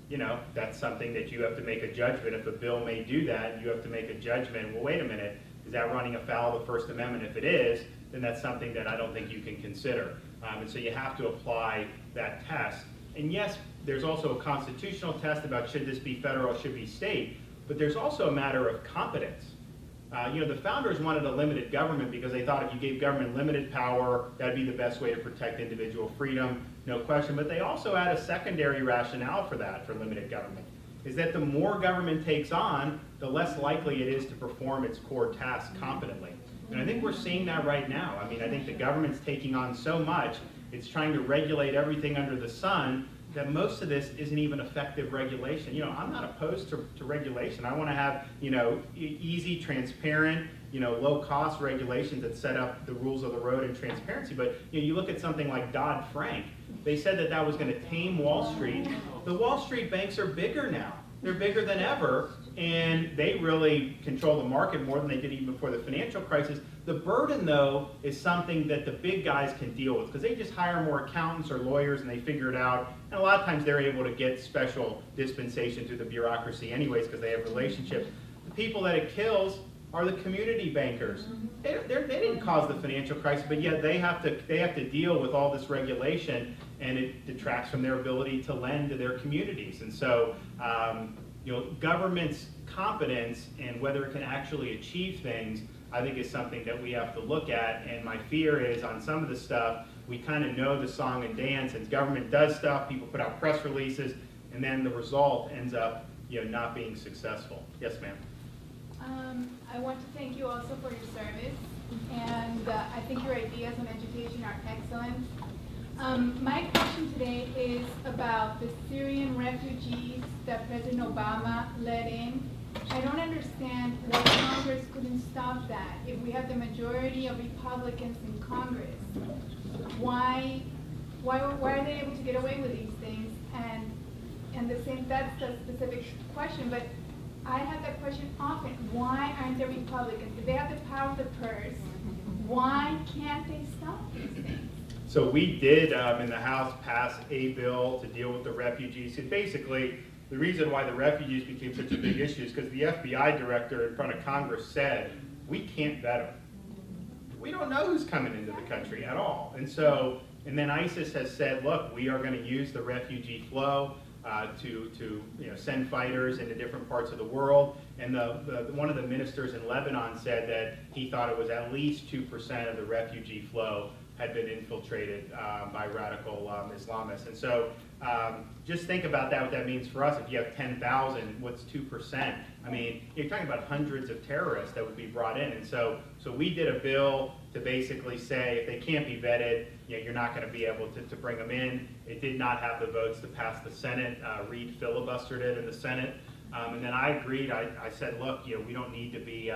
you know, that's something that you have to make a judgment. If a bill may do that, you have to make a judgment. Well, wait a minute, is that running afoul of the First Amendment? If it is, then that's something that I don't think you can consider. And so you have to apply that test. And yes, there's also a constitutional test about should this be federal, should it be state, but there's also a matter of competence. You know, the founders wanted a limited government because they thought if you gave government limited power, that'd be the best way to protect individual freedom, no question. But they also had a secondary rationale for that, for limited government, is that the more government takes on, the less likely it is to perform its core tasks competently. And I think we're seeing that right now. I mean, I think the government's taking on so much, it's trying to regulate everything under the sun, that most of this isn't even effective regulation. You know, I'm not opposed to regulation. I want to have, you know, easy, transparent, you know, low-cost regulations that set up the rules of the road and transparency. But, you know, you look at something like Dodd-Frank, they said that that was going to tame Wall Street. The Wall Street banks are bigger now. They're bigger than ever, and they really control the market more than they did even before the financial crisis. The burden, though, is something that the big guys can deal with because they just hire more accountants or lawyers and they figure it out. And a lot of times they're able to get special dispensation through the bureaucracy anyways because they have relationships. The people that it kills are the community bankers. They didn't cause the financial crisis, but yet they have to deal with all this regulation, and it detracts from their ability to lend to their communities. And so, you know, government's competence and whether it can actually achieve things, I think is something that we have to look at. And my fear is on some of the stuff, we kind of know the song and dance, and government does stuff, people put out press releases, and then the result ends up, you know, not being successful. Yes, ma'am. I want to thank you also for your service, and I think your ideas on education are excellent. My question today is about the Syrian refugees that President Obama let in. I don't understand why Congress couldn't stop that. If we have the majority of Republicans in Congress, why are they able to get away with these things? And the same, that's the specific question, but I have that question often. Why aren't the Republicans, if they have the power of the purse, why can't they stop these things? So we did, in the House, pass a bill to deal with the refugees. And basically, the reason why the refugees became such a big issue is because the FBI director in front of Congress said, we can't vet them. We don't know who's coming into the country at all. And so, and then ISIS has said, look, we are going to use the refugee flow to you know, send fighters into different parts of the world. And one of the ministers in Lebanon said that he thought it was at least 2% of the refugee flow had been infiltrated by radical Islamists. And so just think about that, what that means for us. If you have 10,000, what's 2%? I mean, you're talking about hundreds of terrorists that would be brought in. And so we did a bill to basically say if they can't be vetted, you know, you're not going to be able to bring them in. It did not have the votes to pass the Senate. Reid filibustered it in the Senate. And then I agreed. I said, look, you know, we don't need to be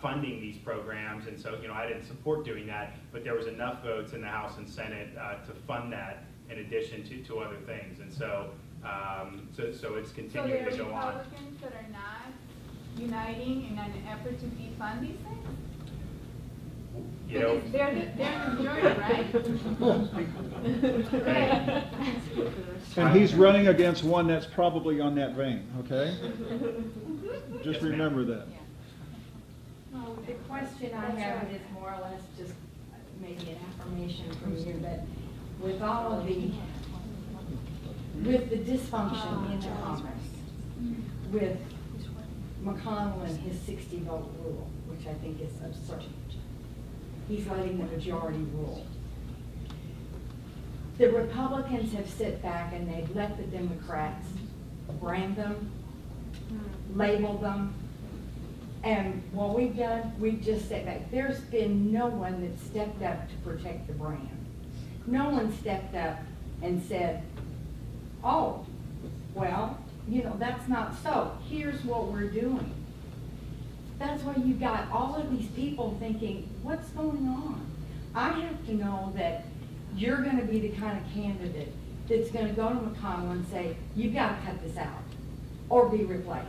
funding these programs, and so, you know, I didn't support doing that, but there was enough votes in the House and Senate to fund that in addition to other things. And so So it's So continuing there are to go on. Republicans that are not uniting in an effort to defund these things? You know, Because they're the majority, right? Right. And he's running against one that's probably on that vein, okay? Just Yes, ma'am. remember that. The question I have is more or less just maybe an affirmation from you, but with all of with the dysfunction in Congress, with McConnell and his 60-vote rule, which I think is absurd. He's letting the majority rule. The Republicans have sit back and they've let the Democrats brand them, label them, and what we've done, we've just sat back. There's been no one that stepped up to protect the brand. No one stepped up and said, oh, well, you know, that's not so. Here's what we're doing. That's why you got all of these people thinking, what's going on? I have to know that you're gonna be the kind of candidate that's gonna go to McConnell and say, you've gotta cut this out or be replaced.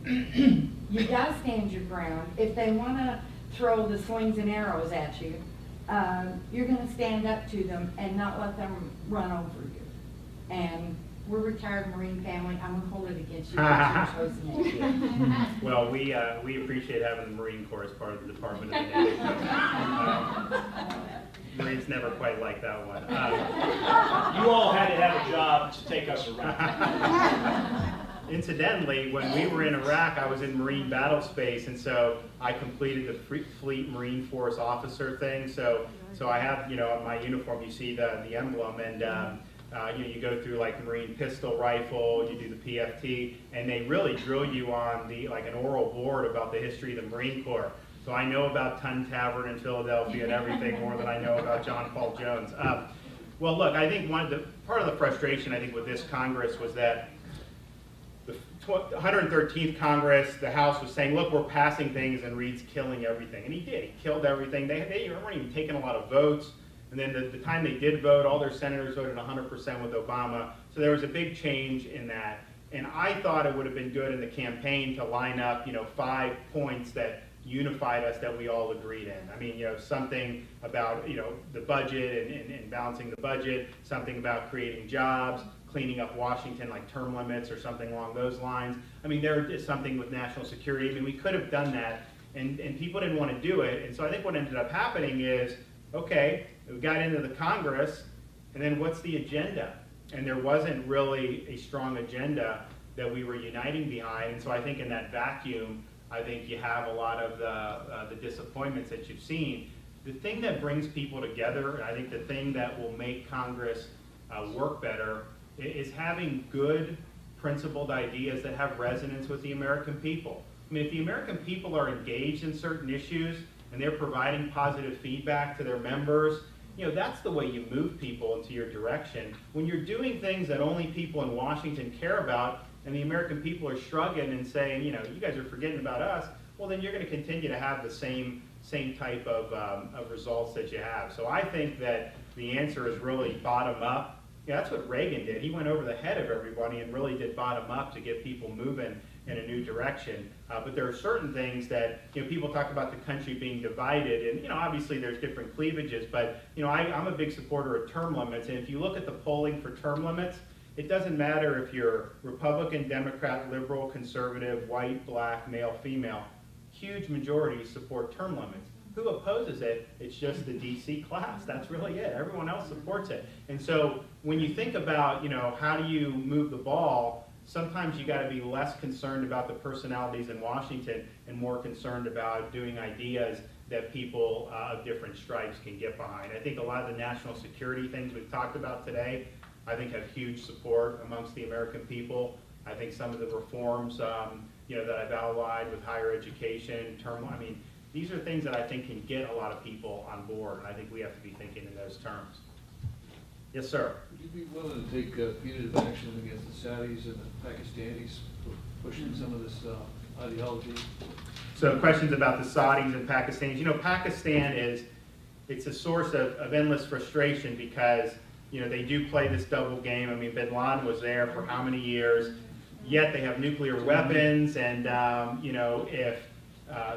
You gotta stand your ground. If they wanna throw the slings and arrows at you, you're gonna stand up to them and not let them run over you. And we're a retired Marine family. I'm gonna hold it against you because you chose the Navy. Well, we appreciate having the Marine Corps as part of the Department of the Navy. Marines never quite like that one. You all had to have a job to take us around. Incidentally, when we were in Iraq, I was in Marine battle space, and so I completed the Fleet Marine Force officer thing. So I have, you know, on my uniform, you see the emblem, and you know, you go through like Marine pistol rifle, you do the PFT, and they really drill you on like an oral board about the history of the Marine Corps. So I know about Tun Tavern in Philadelphia and everything more than I know about John Paul Jones. Well, look, I think part of the frustration, I think, with this Congress was that the 113th Congress, the House was saying, look, we're passing things and Reed's killing everything. And he did. He killed everything. They weren't even taking a lot of votes. And then the time they did vote, all their senators voted 100% with Obama. So there was a big change in that. And I thought it would have been good in the campaign to line up, you know, 5 points that unified us that we all agreed in. I mean, you know, something about, you know, the budget and balancing the budget, something about creating jobs, cleaning up Washington, like term limits or something along those lines. I mean, there is something with national security. I mean, we could have done that, and people didn't want to do it. And so I think what ended up happening is, okay, we got into the Congress, and then what's the agenda? And there wasn't really a strong agenda that we were uniting behind. And so I think in that vacuum, I think you have a lot of the disappointments that you've seen. The thing that brings people together, and I think the thing that will make Congress work better, is having good, principled ideas that have resonance with the American people. I mean, if the American people are engaged in certain issues and they're providing positive feedback to their members, you know, that's the way you move people into your direction. When you're doing things that only people in Washington care about, and the American people are shrugging and saying, you know, you guys are forgetting about us, well, then you're going to continue to have the same type of results that you have. So I think that the answer is really bottom up. Yeah, that's what Reagan did. He went over the head of everybody and really did bottom up to get people moving in a new direction. But there are certain things that, you know, people talk about the country being divided, and, you know, obviously there's different cleavages, but, you know, I'm a big supporter of term limits, and if you look at the polling for term limits, it doesn't matter if you're Republican, Democrat, liberal, conservative, white, black, male, female, huge majorities support term limits. Who opposes it? It's just the DC class. That's really it. Everyone else supports it. And so when you think about, you know, how do you move the ball, sometimes you got to be less concerned about the personalities in Washington and more concerned about doing ideas that people of different stripes can get behind. I think a lot of the national security things we've talked about today, I think have huge support amongst the American people. I think some of the reforms, you know, that I've outlined with higher education, I mean, these are things that I think can get a lot of people on board, and I think we have to be thinking in those terms. Yes, sir. Would you be willing to take punitive action against the Saudis and the Pakistanis for pushing some of this ideology? So questions about the Saudis and Pakistanis. You know, Pakistan it's a source of endless frustration because they do play this double game. I mean, Bin Laden was there for how many years? Yet they have nuclear weapons, and if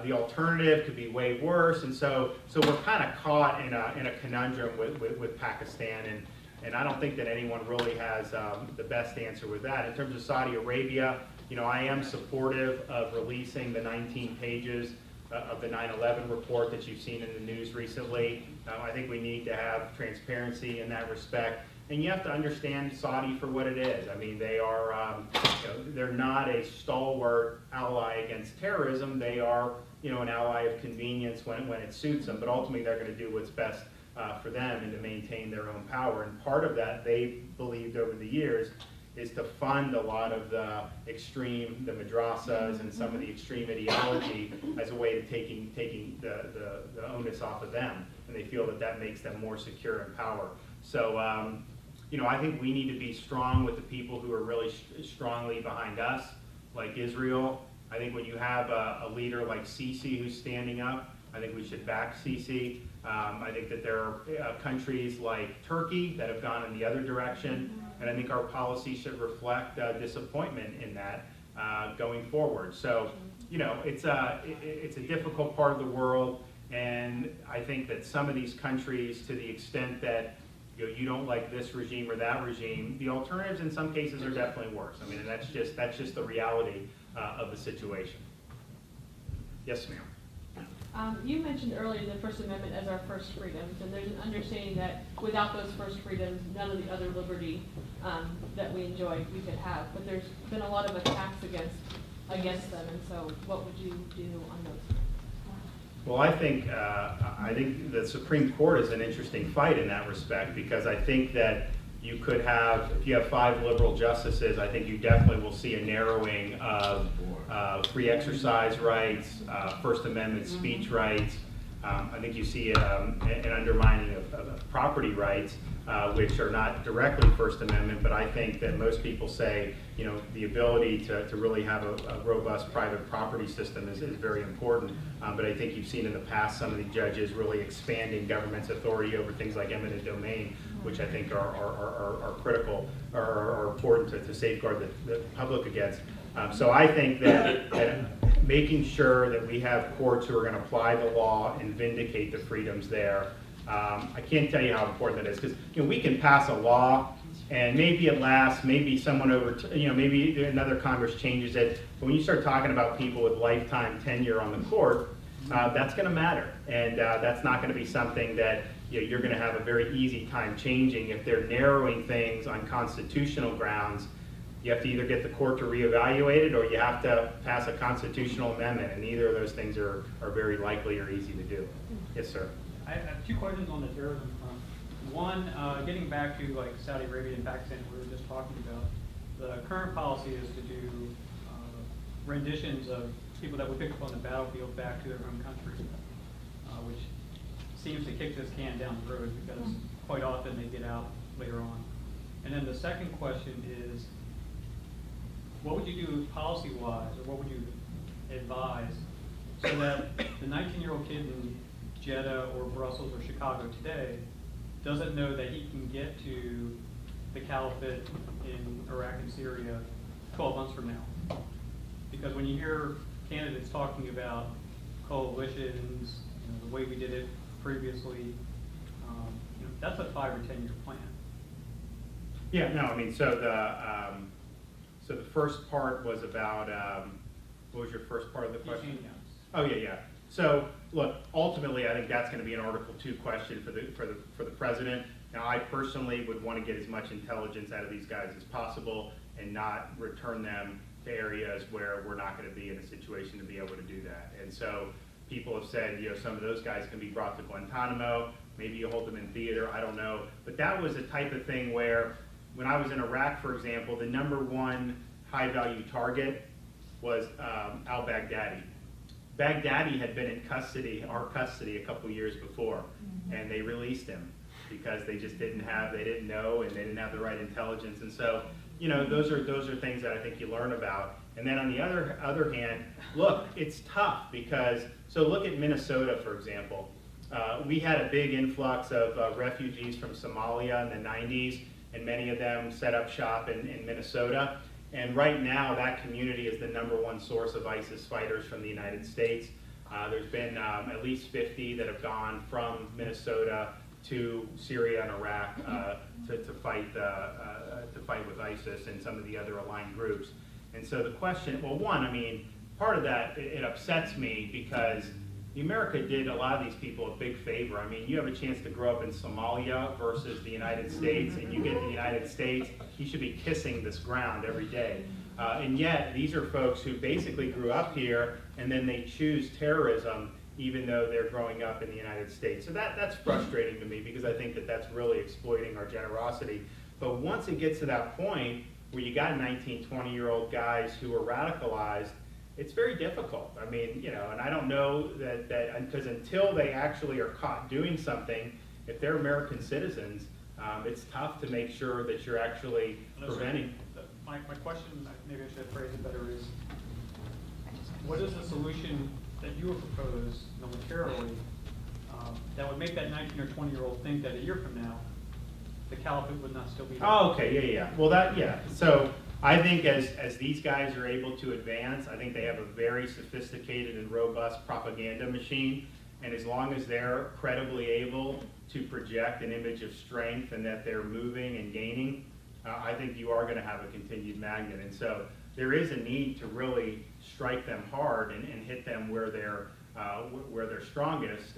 the alternative could be way worse, and so we're kind of caught in a conundrum with Pakistan, and I don't think that anyone really has the best answer with that. In terms of Saudi Arabia, I am supportive of releasing the 19 pages of the 9/11 report that you've seen in the news recently. I think we need to have transparency in that respect. And you have to understand Saudi for what it is. I mean, they are, they're not a stalwart ally against terrorism. They are, an ally of convenience when it suits them. But ultimately, they're going to do what's best for them and to maintain their own power. And part of that, they believed over the years, is to fund a lot of the madrasas and some of the extreme ideology as a way of taking the onus off of them. And they feel that makes them more secure in power. So, I think we need to be strong with the people who are really strongly behind us, like Israel. I think when you have a leader like Sisi who's standing up, I think we should back Sisi. I think that there are countries like Turkey that have gone in the other direction, and I think our policy should reflect disappointment in that going forward. So, it's a difficult part of the world, and I think that some of these countries, to the extent that you don't like this regime or that regime, the alternatives in some cases are definitely worse. I mean, and that's just the reality of the situation. Yes, ma'am. You mentioned earlier the First Amendment as our first freedoms, and there's an understanding that without those first freedoms, none of the other liberty that we enjoy we could have. But there's been a lot of attacks against them, and so what would you do on those? Well, I think the Supreme Court is an interesting fight in that respect, because I think that you could have, if you have 5 liberal justices, I think you definitely will see a narrowing of free exercise rights, First Amendment speech rights. I think you see an undermining of property rights, which are not directly First Amendment, but I think that most people say, the ability to really have a robust private property system is very important. But I think you've seen in the past some of the judges really expanding government's authority over things like eminent domain, which I think are critical or are important to safeguard the public against. So I think that making sure that we have courts who are going to apply the law and vindicate the freedoms there. I can't tell you how important that is, because we can pass a law and maybe it lasts, maybe someone maybe another Congress changes it. But when you start talking about people with lifetime tenure on the court, that's going to matter, and that's not going to be something that you're going to have a very easy time changing. If they're narrowing things on constitutional grounds, you have to either get the court to reevaluate it or you have to pass a constitutional amendment, and neither of those things are very likely or easy to do. Yes, sir. I have 2 questions on the terrorism front. One, getting back to like Saudi Arabia and Pakistan we were just talking about, the current policy is to do renditions of people that we picked up on the battlefield back to their home country, which seems to kick this can down the road because quite often they get out later on. And then the second question is, what would you do policy-wise, or what would you advise so that the 19-year-old kid in Jeddah or Brussels or Chicago today doesn't know that he can get to the caliphate in Iraq and Syria 12 months from now? Because when you hear candidates talking about coalitions, the way we did it previously, that's a 5 or 10 year plan. Yeah, no, I mean, so the first part was about, what was your first part of the question? Oh, yeah. So, look, ultimately, I think that's going to be an Article 2 question for the president. Now, I personally would want to get as much intelligence out of these guys as possible and not return them to areas where we're not going to be in a situation to be able to do that. And so people have said, some of those guys can be brought to Guantanamo. Maybe you hold them in theater, I don't know. But that was the type of thing where, when I was in Iraq, for example, the #1 high-value target was al-Baghdadi. Baghdadi had been in our custody a couple years before, and they released him because they just didn't know, and they didn't have the right intelligence. And so, those are things that I think you learn about. And then on the other hand, look, it's tough because, so look at Minnesota, for example. we had a big influx of refugees from Somalia in the 90s, and many of them set up shop in Minnesota. And right now, that community is the #1 source of ISIS fighters from the United States. There's been at least 50 that have gone from Minnesota to Syria and Iraq to fight with ISIS and some of the other aligned groups. And so the question, well, one, I mean, part of that, it upsets me because America did a lot of these people a big favor. I mean, you have a chance to grow up in Somalia versus the United States, and you get to the United States, you should be kissing this ground every day. And yet, these are folks who basically grew up here, and then they choose terrorism even though they're growing up in the United States. So that's frustrating to me because I think that that's really exploiting our generosity. But once it gets to that point where you got 19, 20-year-old guys who are radicalized, it's very difficult. I mean, you know, and I don't know that because until they actually are caught doing something, if they're American citizens, it's tough to make sure that you're actually preventing. My question, maybe I should phrase it better, is what is the solution that you would propose militarily that would make that 19 or 20-year-old think that a year from now, the caliphate would not still be there? Oh, okay, yeah. Well, so I think as these guys are able to advance, I think they have a very sophisticated and robust propaganda machine. And as long as they're credibly able to project an image of strength and that they're moving and gaining, I think you are going to have a continued magnet. And so there is a need to really strike them hard and hit them where they're strongest.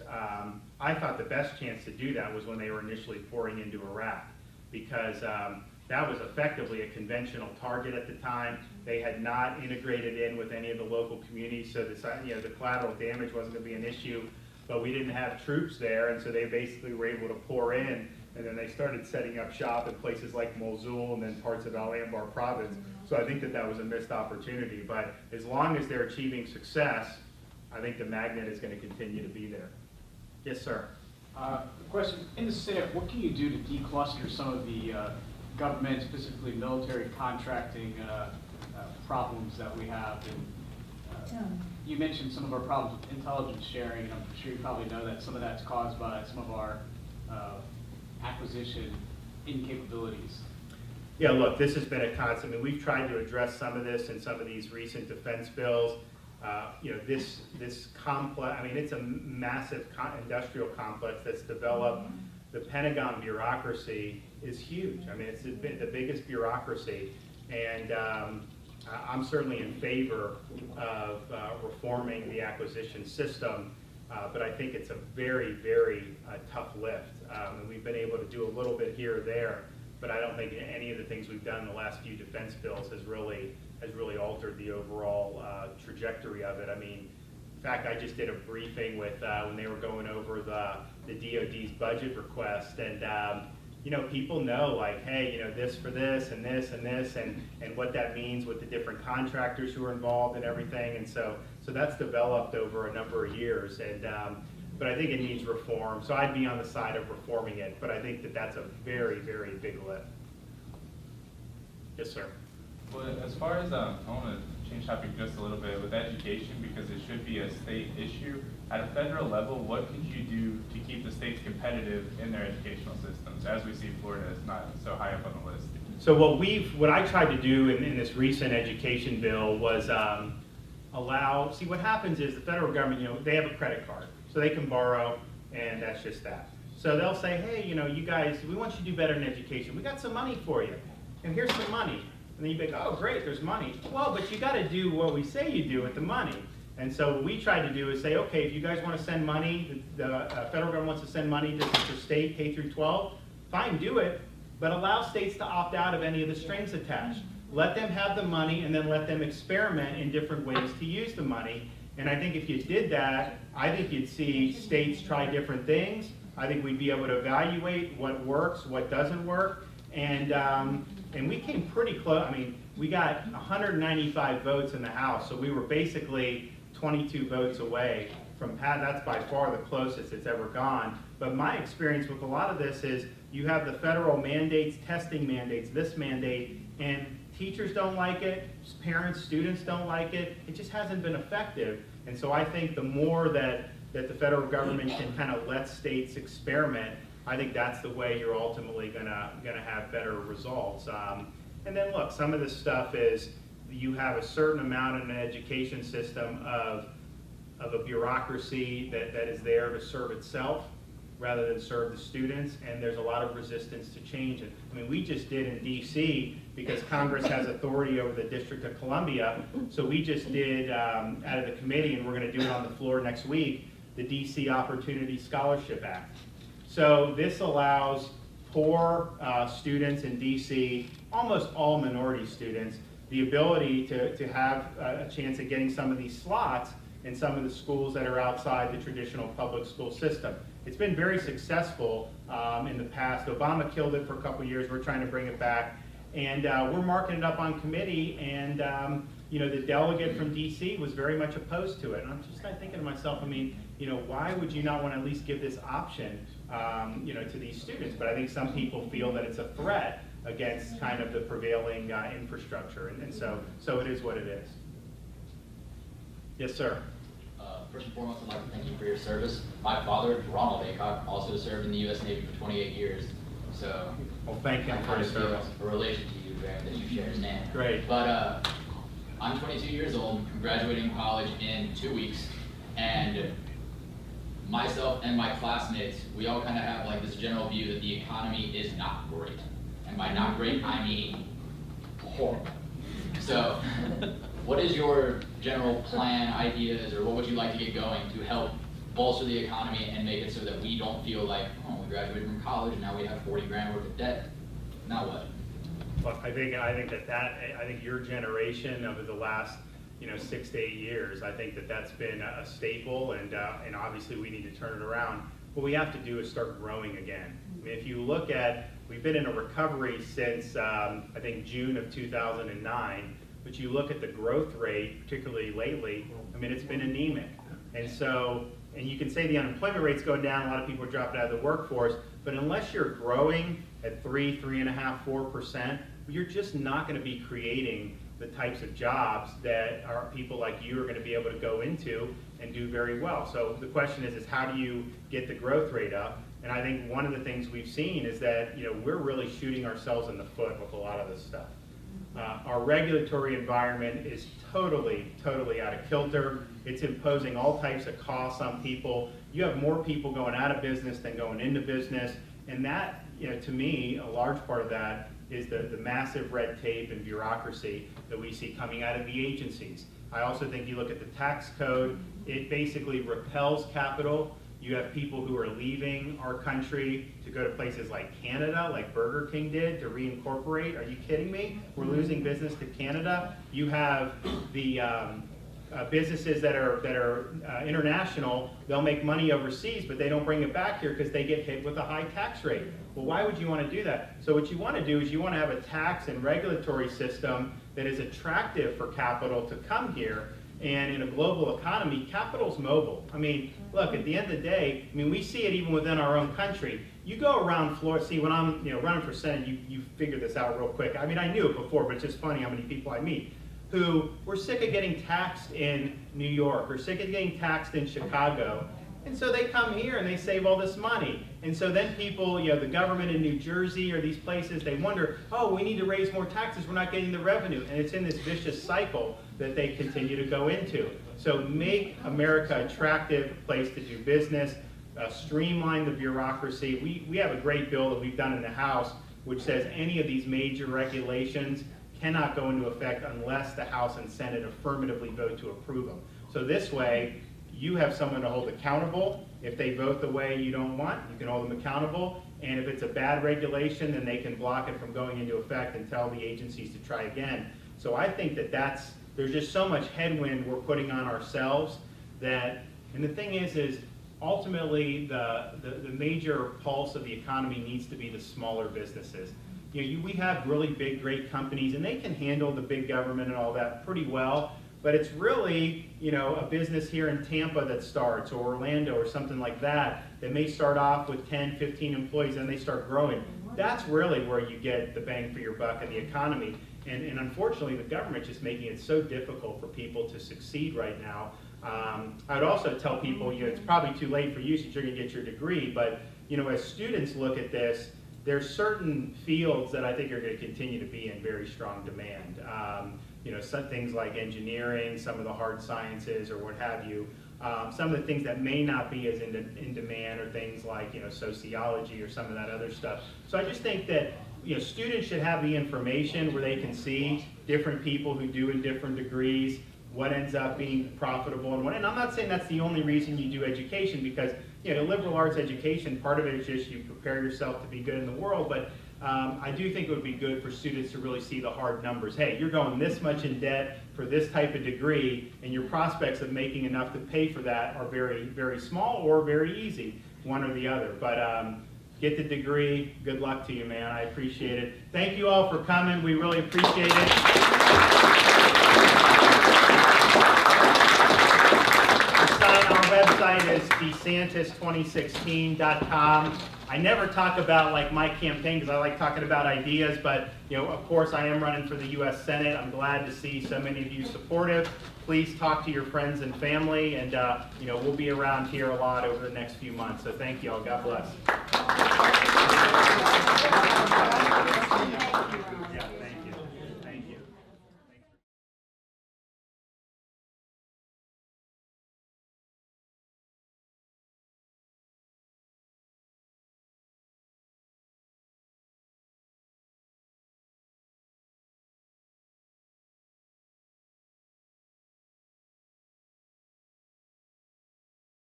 I thought the best chance to do that was when they were initially pouring into Iraq, because that was effectively a conventional target at the time. They had not integrated in with any of the local communities, so the collateral damage wasn't going to be an issue. But we didn't have troops there, and so they basically were able to pour in, and then they started setting up shop in places like Mosul and then parts of Al-Anbar province. So I think that was a missed opportunity. But as long as they're achieving success, I think the magnet is going to continue to be there. Yes, sir. The question, in the Senate, what can you do to decluster some of the government, specifically military contracting problems that we have? And, you mentioned some of our problems with intelligence sharing, and I'm sure you probably know that some of that's caused by some of our acquisition incapabilities. Yeah, look, this has been a constant. I mean, we've tried to address some of this in some of these recent defense bills. This complex, I mean, it's a massive industrial complex that's developed. The Pentagon bureaucracy is huge. I mean, it's the biggest bureaucracy. And I'm certainly in favor of reforming the acquisition system, but I think it's a very, very tough lift. And we've been able to do a little bit here or there, but I don't think any of the things we've done in the last few defense bills has really altered the overall trajectory of it. I mean, in fact, I just did a briefing with when they were going over the DoD's budget request, and people know, like, hey, this for this and this and this, and what that means with the different contractors who are involved and everything. And so that's developed over a number of years. And but I think it needs reform. So I'd be on the side of reforming it. But I think that's a very, very big lift. Yes, sir. Well, as far as I want to change topic just a little bit with education, because it should be a state issue. At a federal level, what could you do to keep the states competitive in their educational systems? As we see, Florida is not so high up on the list. So what I tried to do in this recent education bill was see, what happens is the federal government, they have a credit card, so they can borrow, and that's just that. So they'll say, hey, you guys, we want you to do better in education. We got some money for you, and here's some money. And then you think, oh, great, there's money. Well, but you got to do what we say you do with the money. And so what we tried to do is say, okay, if you guys want to send money, the federal government wants to send money to state K through 12, fine, do it, but allow states to opt out of any of the strings attached. Let them have the money, and then let them experiment in different ways to use the money. And I think if you did that, I think you'd see states try different things. I think we'd be able to evaluate what works, what doesn't work, and we came pretty close. I mean, we got 195 votes in the House, so we were basically 22 votes away from that's by far the closest it's ever gone. But my experience with a lot of this is you have the federal mandates, testing mandates, this mandate, and teachers don't like it, parents, students don't like it. It just hasn't been effective. And so I think the more that that the federal government can kind of let states experiment, I think that's the way you're ultimately gonna have better results. And then look, some of this stuff is you have a certain amount in an education system of a bureaucracy that is there to serve itself rather than serve the students, and there's a lot of resistance to change it. I mean, we just did in DC, because Congress has authority over the District of Columbia, so we just did out of the committee, and we're gonna do it on the floor next week, the DC Opportunity Scholarship Act. So this allows poor students in DC, almost all minority students, the ability to have a chance at getting some of these slots in some of the schools that are outside the traditional public school system. It's been very successful in the past. Obama killed it for a couple of years. We're trying to bring it back. And we're marking it up on committee, and you know, the delegate from DC was very much opposed to it. And I'm just kind of thinking to myself, I mean, you know, why would you not want to at least give this option, you know, to these students? But I think some people feel that it's a threat against kind of the prevailing infrastructure, and so it is what it is. Yes, sir. First and foremost, I'd like to thank you for your service. My father, Ronald Aycock, also served in the U.S. Navy for 28 years. So, well, thank him for his service. A relation to you, Graham, that you share his name. Great. But I'm 22 years old. I'm graduating college in 2 weeks, and myself and my classmates, we all kind of have like this general view that the economy is not great. And by not great, I mean horrible. So, what is your general plan, ideas, or what would you like to get going to help bolster the economy and make it so that we don't feel like, oh, we graduated from college and now we have 40 grand worth of debt? Now what? Look, I think your generation over the last, you know, 6 to 8 years, I think that's been a staple, and obviously we need to turn it around. What we have to do is start growing again. I mean, if you look at, we've been in a recovery since I think June of 2009. But you look at the growth rate, particularly lately, I mean, it's been anemic. And so, and you can say the unemployment rate's going down, a lot of people are dropping out of the workforce, but unless you're growing at 3.5%, 4%, you're just not going to be creating the types of jobs that our people like you are going to be able to go into and do very well. So the question is how do you get the growth rate up? And I think one of the things we've seen is that, you know, we're really shooting ourselves in the foot with a lot of this stuff. Our regulatory environment is totally out of kilter. It's imposing all types of costs on people. You have more people going out of business than going into business. And that, you know, to me, a large part of that is the massive red tape and bureaucracy that we see coming out of the agencies. I also think you look at the tax code, it basically repels capital. You have people who are leaving our country to go to places like Canada, like Burger King did, to reincorporate. Are you kidding me? We're losing business to Canada. You have the businesses that are international. They'll make money overseas, but they don't bring it back here because they get hit with a high tax rate. Well, why would you want to do that? So what you want to do is you want to have a tax and regulatory system that is attractive for capital to come here. And in a global economy, capital's mobile. I mean, look, at the end of the day, I mean, we see it even within our own country. You go around Florida, see, when I'm, you know, running for Senate, you figure this out real quick. I mean, I knew it before, but it's just funny how many people I meet who were sick of getting taxed in New York or sick of getting taxed in Chicago. And so they come here and they save all this money. And so then people, you know, the government in New Jersey or these places, they wonder, oh, we need to raise more taxes, we're not getting the revenue. And it's in this vicious cycle that they continue to go into. So make America an attractive place to do business, streamline the bureaucracy. We have a great bill that we've done in the House which says any of these major regulations cannot go into effect unless the House and Senate affirmatively vote to approve them. So this way, you have someone to hold accountable. If they vote the way you don't want, you can hold them accountable. And if it's a bad regulation, then they can block it from going into effect and tell the agencies to try again. So I think that there's just so much headwind we're putting on ourselves that, and the thing is ultimately the major pulse of the economy needs to be the smaller businesses. You know, we have really big, great companies, and they can handle the big government and all that pretty well. But it's really, you know, a business here in Tampa that starts, or Orlando or something like that may start off with 10, 15 employees, and they start growing. That's really where you get the bang for your buck in the economy. And unfortunately, the government's just making it so difficult for people to succeed right now. I would also tell people, it's probably too late for you since you're going to get your degree, but as students look at this, there's certain fields that I think are going to continue to be in very strong demand. Some things like engineering, some of the hard sciences, or what have you. Some of the things that may not be as in demand are things like sociology or some of that other stuff. So I just think that students should have the information where they can see different people who do in different degrees, what ends up being profitable and what. And I'm not saying that's the only reason you do education, because liberal arts education, part of it is just you prepare yourself to be good in the world, but I do think it would be good for students to really see the hard numbers. Hey, you're going this much in debt for this type of degree, and your prospects of making enough to pay for that are very, very small or very easy, one or the other. But get the degree. Good luck to you, man. I appreciate it. Thank you all for coming. We really appreciate it. Our website is DeSantis2016.com. I never talk about my campaign because I like talking about ideas, but of course I am running for the U.S. Senate. I'm glad to see so many of you supportive. Please talk to your friends and family, and we'll be around here a lot over the next few months. So thank you all. God bless.